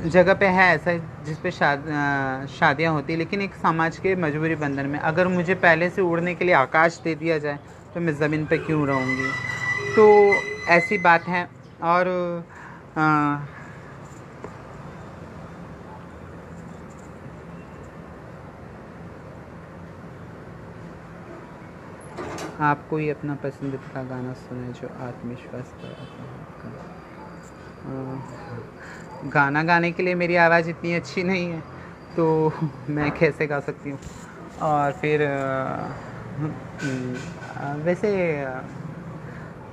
S1: जगह पे है ऐसा जिस पे शादियाँ होती है, लेकिन एक समाज के मजबूरी बंधन में अगर मुझे पहले से उड़ने के लिए आकाश दे दिया जाए तो मैं ज़मीन पे क्यों रहूँगी। तो ऐसी बात है। और आप कोई अपना पसंदीदा गाना सुने जो आत्मविश्वास बढ़ाता है। गाना गाने के लिए मेरी आवाज़ इतनी अच्छी नहीं है, तो मैं कैसे गा सकती हूँ। और फिर वैसे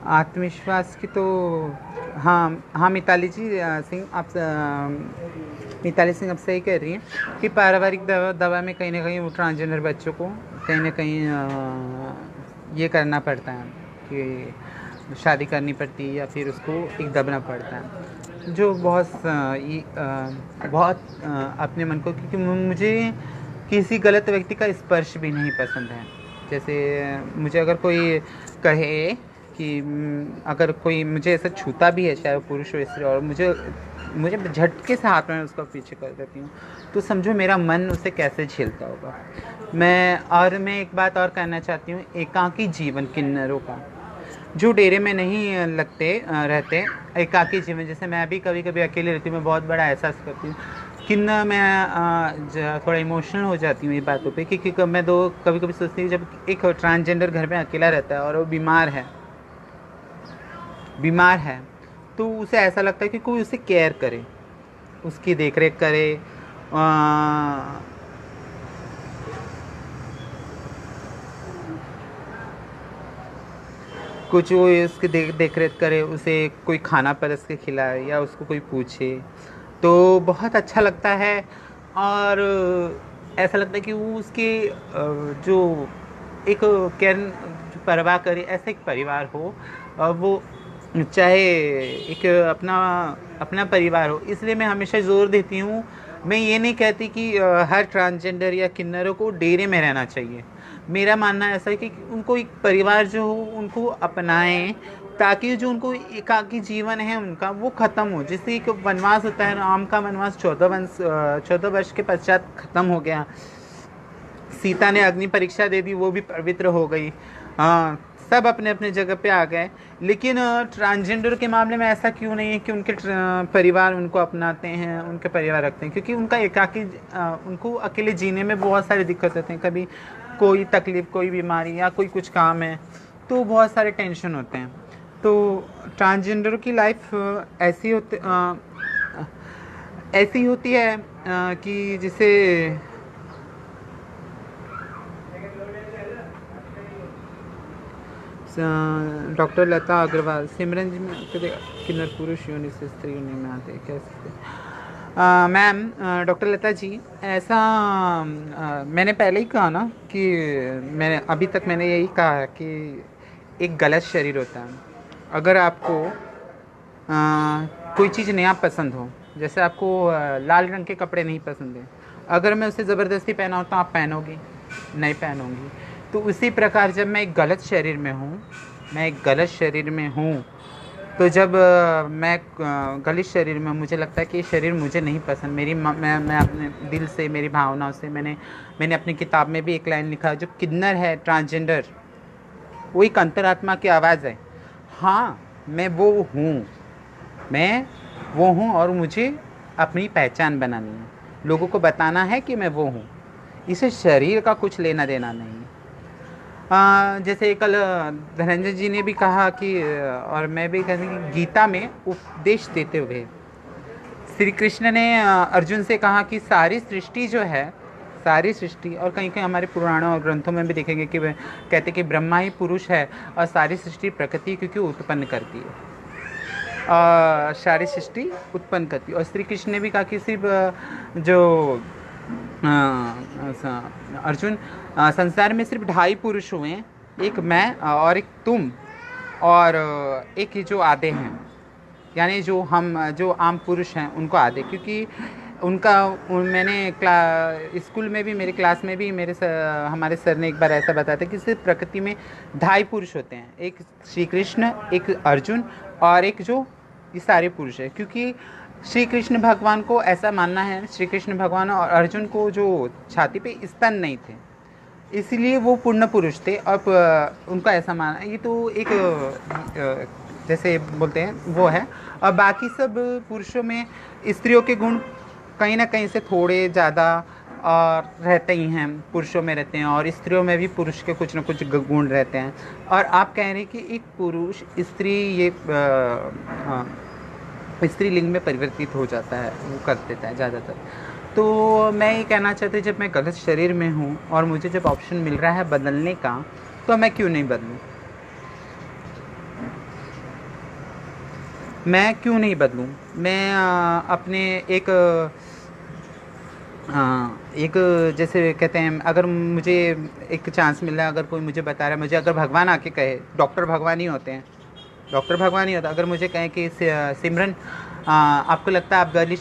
S1: आत्मविश्वास की तो हाँ मिताली सिंह आप मिताली सिंह अब सही कह रही हैं कि पारिवारिक दवा में कहीं ना कहीं वो ट्रांसजेंडर बच्चों को कहीं ना कहीं ये करना पड़ता है कि शादी करनी पड़ती है, या फिर उसको एक दबना पड़ता है, जो बहुत अपने मन को, क्योंकि मुझे किसी गलत व्यक्ति का स्पर्श भी नहीं पसंद है। जैसे मुझे अगर कोई कहे कि अगर कोई मुझे ऐसा छूता भी है, चाहे वो पुरुष हो स्त्री, और मुझे झटके से हाथ में उसको पीछे कर देती हूँ, तो समझो मेरा मन उसे कैसे झेलता होगा। मैं एक बात और कहना चाहती हूँ, एकाकी जीवन किन्नरों का, जो डेरे में नहीं रहते, एकाकी जीवन, जैसे मैं भी कभी कभी अकेले रहती हूँ, मैं बहुत बड़ा एहसास करती हूँ कि मैं थोड़ा इमोशनल हो जाती हूँ ये बातों पे, क्योंकि मैं कभी कभी सोचती हूँ जब एक ट्रांसजेंडर घर में अकेला रहता है और वो बीमार है, तो उसे ऐसा लगता है कि कोई उसे केयर करे, उसकी देखरेख करे, कुछ वो उसकी देख रेख करे, उसे कोई खाना परस के खिलाए, या उसको कोई पूछे, तो बहुत अच्छा लगता है। और ऐसा लगता है कि वो उसके जो एक केयर परवाह करे, ऐसा एक परिवार हो, वो चाहे एक अपना अपना परिवार हो। इसलिए मैं हमेशा ज़ोर देती हूँ, मैं ये नहीं कहती कि हर ट्रांसजेंडर या किन्नरों को डेरे में रहना चाहिए। मेरा मानना ऐसा है कि उनको एक परिवार जो हो उनको अपनाएं, ताकि जो उनको एकाकी जीवन है उनका वो ख़त्म हो। जैसे एक वनवास होता है, राम का वनवास 14 वर्ष के पश्चात ख़त्म हो गया। सीता ने अग्नि परीक्षा दे दी, वो भी पवित्र हो गई। हाँ, सब अपने अपने जगह पे आ गए। लेकिन ट्रांसजेंडर के मामले में ऐसा क्यों नहीं है कि उनके परिवार उनको अपनाते हैं, उनके परिवार रखते हैं? क्योंकि उनका एकाकी उनको अकेले जीने में बहुत सारी दिक्कत होते हैं। कभी कोई तकलीफ, कोई बीमारी या कोई कुछ काम है तो बहुत सारे टेंशन होते हैं। तो ट्रांसजेंडर की लाइफ ऐसी होती है कि जिसे डॉक्टर लता अग्रवाल, सिमरन जी में किन्नर पुरुष योनि से स्त्री योनि में आते कैसे? मैम, डॉक्टर लता जी, ऐसा मैंने पहले ही कहा ना कि मैंने अभी तक मैंने यही कहा है कि एक गलत शरीर होता है। अगर आपको कोई चीज़ नया पसंद हो, जैसे आपको लाल रंग के कपड़े नहीं पसंद है, अगर मैं उसे ज़बरदस्ती पहनाऊँ तो आप पहनोगी? नहीं पहनूंगी। तो उसी प्रकार जब मैं एक गलत शरीर में हूँ, तो जब मैं गलत शरीर में, मुझे लगता है कि ये शरीर मुझे नहीं पसंद। मैं अपने दिल से, मेरी भावनाओं से, मैंने अपनी किताब में भी एक लाइन लिखा, जो किन्नर है, ट्रांसजेंडर, वो एक अंतरात्मा की आवाज़ है। हाँ, मैं वो हूँ और मुझे अपनी पहचान बनानी है, लोगों को बताना है कि मैं वो हूँ। इसे शरीर का कुछ लेना देना नहीं है। जैसे कल धनंजय जी ने भी कहा कि, और मैं भी कहती कि गीता में उपदेश देते हुए श्री कृष्ण ने अर्जुन से कहा कि सारी सृष्टि, और कहीं कहीं हमारे पुराणों और ग्रंथों में भी देखेंगे कि कहते कि ब्रह्मा ही पुरुष है और सारी सृष्टि प्रकृति क्योंकि उत्पन्न करती है, सारी सृष्टि उत्पन्न करती है। और श्री कृष्ण ने भी कहा कि सिर्फ जो अर्जुन, संसार में सिर्फ 2 पुरुष हुए हैं, एक मैं और एक तुम, और एक जो आधे हैं, यानी जो आम पुरुष हैं उनको आधे। क्योंकि मैंने स्कूल में भी, मेरे क्लास में भी हमारे सर ने एक बार ऐसा बताया था कि सिर्फ प्रकृति में 2 पुरुष होते हैं, एक श्री कृष्ण, एक अर्जुन, और एक जो ये सारे पुरुष है। क्योंकि श्री कृष्ण भगवान को ऐसा मानना है, श्री कृष्ण भगवान और अर्जुन को जो छाती पे स्तन नहीं थे, इसलिए वो पूर्ण पुरुष थे। अब उनका ऐसा मानना, ये तो एक जैसे बोलते हैं वो है। और बाकी सब पुरुषों में स्त्रियों के गुण कहीं ना कहीं से थोड़े ज़्यादा और रहते ही हैं, पुरुषों में रहते हैं, और स्त्रियों में भी पुरुष के कुछ ना कुछ गुण रहते हैं। और आप कह रहे हैं कि एक पुरुष स्त्री ये स्त्री लिंग में परिवर्तित हो जाता है, वो कर देता है ज़्यादातर। तो मैं ये कहना चाहती हूँ, जब मैं गलत शरीर में हूँ और मुझे जब ऑप्शन मिल रहा है बदलने का, तो मैं क्यों नहीं बदलूँ? मैं अपने एक जैसे कहते हैं, अगर मुझे एक चांस मिल रहा है, अगर कोई मुझे बता रहा है, मुझे अगर भगवान आके कहे, डॉक्टर भगवान ही होते हैं, अगर मुझे कहें कि सिमरन, आपको लगता है आप गलत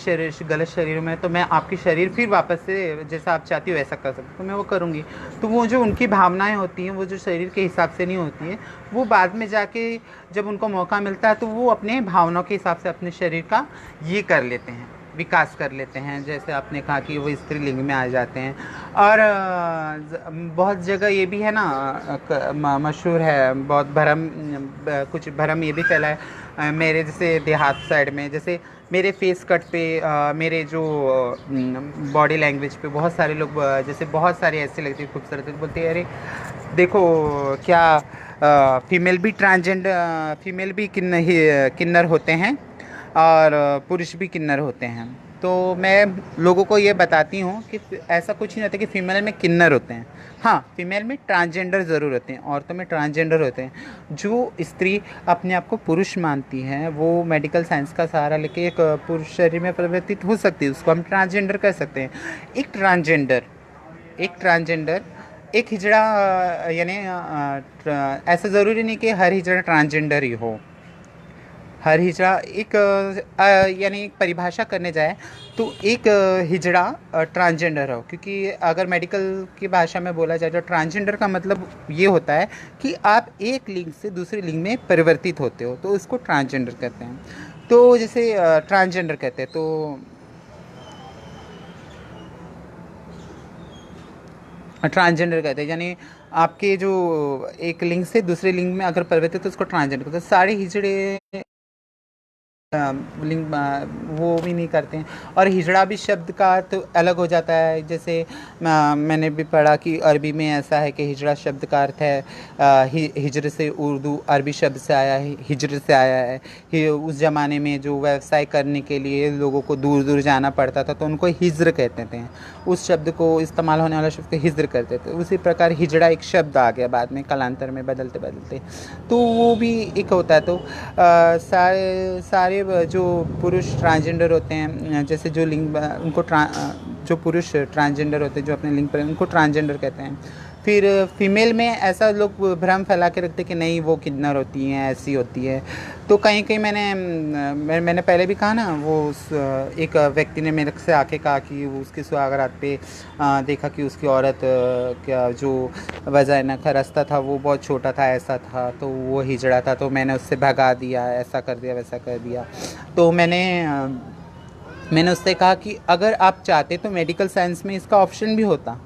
S1: शरीर में, तो मैं आपकी शरीर फिर वापस से जैसा आप चाहती हो वैसा कर सकती हूँ, तो मैं वो करूँगी। तो वो जो उनकी भावनाएं होती हैं, वो जो शरीर के हिसाब से नहीं होती हैं, वो बाद में जाके जब उनको मौका मिलता है तो वो अपने भावनाओं के हिसाब से अपने शरीर का ये कर लेते हैं, विकास कर लेते हैं। जैसे आपने कहा कि वो स्त्रीलिंग में आ जाते हैं। और बहुत जगह ये भी है ना, मशहूर है, बहुत कुछ भरम ये भी फैला है मेरे जैसे देहात साइड में। जैसे मेरे फेस कट पे, मेरे जो बॉडी लैंग्वेज पे बहुत सारे लोग, जैसे बहुत सारे ऐसे लगते हैं खूबसूरत, बोलते हैं अरे देखो क्या फीमेल भी किन्नर होते हैं और पुरुष भी किन्नर होते हैं। तो मैं लोगों को ये बताती हूँ कि ऐसा कुछ नहीं होता कि फ़ीमेल में किन्नर होते हैं। हाँ, फीमेल में ट्रांसजेंडर ज़रूर होते हैं, औरतों में ट्रांसजेंडर होते हैं। जो स्त्री अपने आप को पुरुष मानती है, वो मेडिकल साइंस का सहारा लेके एक पुरुष शरीर में परिवर्तित हो सकती है, उसको हम ट्रांसजेंडर कह सकते हैं। एक ट्रांसजेंडर एक हिजड़ा, यानी ऐसा ज़रूरी नहीं कि हर हिजड़ा ट्रांसजेंडर ही हो। हर हिजड़ा एक यानी एक परिभाषा करने जाए तो एक हिजड़ा ट्रांसजेंडर हो, क्योंकि अगर मेडिकल की भाषा में बोला जाए तो ट्रांसजेंडर का मतलब ये होता है कि आप एक लिंग से दूसरे लिंग में परिवर्तित होते हो, तो उसको ट्रांसजेंडर कहते हैं। तो जैसे ट्रांसजेंडर कहते हैं तो ट्रांसजेंडर कहते हैं, यानी आपके जो एक लिंग से दूसरे लिंग में अगर परिवर्तित तो उसको ट्रांसजेंडर कहते हैं। सारे हिजड़े लिंग वो भी नहीं करते हैं। और हिजड़ा भी शब्द का अर्थ अलग हो जाता है। जैसे मैंने भी पढ़ा कि अरबी में ऐसा है कि हिजड़ा शब्द का अर्थ है हिजर से उर्दू अरबी शब्द से आया है, हिजर से आया है। उस ज़माने में जो व्यवसाय करने के लिए लोगों को दूर दूर जाना पड़ता था तो उनको हिजर कहते थे, उस शब्द को इस्तेमाल होने वाला शब्द को हिजर करते थे। उसी प्रकार हिजड़ा एक शब्द आ गया बाद में कालांतर में बदलते बदलते, तो वो भी एक होता है। तो सारे सारे जो पुरुष ट्रांसजेंडर होते हैं, जैसे जो लिंग उनको जो पुरुष ट्रांसजेंडर होते हैं जो अपने लिंग पर उनको ट्रांसजेंडर कहते हैं। फिर फीमेल में ऐसा लोग भ्रम फैला के रखते हैं कि नहीं वो किन्नर होती हैं, ऐसी होती है। तो कहीं कहीं मैंने पहले भी कहा ना, वो एक व्यक्ति ने मेरे से आके कहा कि उसके सुहागरात पे देखा कि उसकी औरत क्या जो वजाइना का रास्ता था वो बहुत छोटा था, ऐसा था, तो वो हिजड़ा था। तो मैंने उससे भगा दिया, ऐसा कर दिया वैसा कर दिया। तो मैंने उससे कहा कि अगर आप चाहते तो मेडिकल साइंस में इसका ऑप्शन भी होता,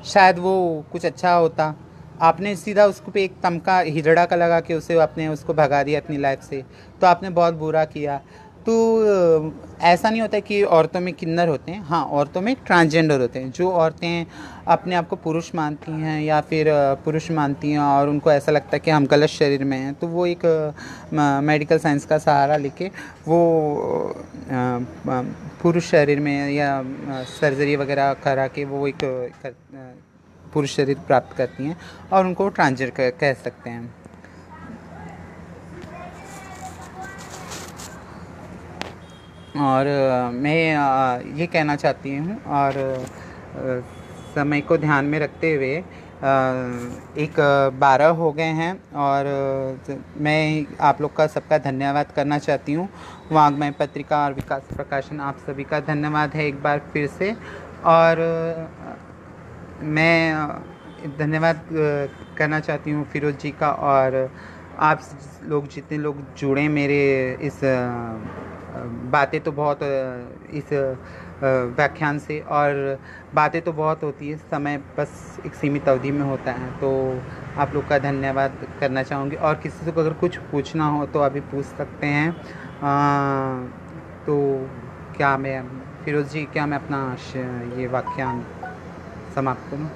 S1: शायद वो कुछ अच्छा होता। आपने सीधा उसको पे एक तमका हिजड़ा का लगा के उसे आपने उसको भगा दिया अपनी लाइफ से, तो आपने बहुत बुरा किया। तो ऐसा नहीं होता कि औरतों में किन्नर होते हैं, हाँ औरतों में ट्रांसजेंडर होते हैं। जो औरतें अपने आप को पुरुष मानती हैं या फिर पुरुष मानती हैं और उनको ऐसा लगता है कि हम गलत शरीर में हैं, तो वो एक मेडिकल साइंस का सहारा लेके वो पुरुष शरीर में या सर्जरी वगैरह करा के वो एक पुरुष शरीर प्राप्त करती हैं और उनको ट्रांसजेंडर कह सकते हैं। और मैं ये कहना चाहती हूँ और समय को ध्यान में रखते हुए एक 12 हो गए हैं और मैं आप लोग का सबका धन्यवाद करना चाहती हूँ। वाङ्मय पत्रिका और विकास प्रकाशन आप सभी का धन्यवाद है एक बार फिर से। और मैं धन्यवाद करना चाहती हूँ फिरोज़ जी का, और आप लोग जितने लोग जुड़े मेरे इस बातें तो बहुत इस व्याख्यान से, और बातें तो बहुत होती है, समय बस एक सीमित अवधि में होता है। तो आप लोग का धन्यवाद करना चाहूँगी। और किसी को अगर कुछ पूछना हो तो अभी पूछ सकते हैं। तो क्या मैं फिरोज़ जी, क्या मैं अपना ये व्याख्यान समाप्त करूँ?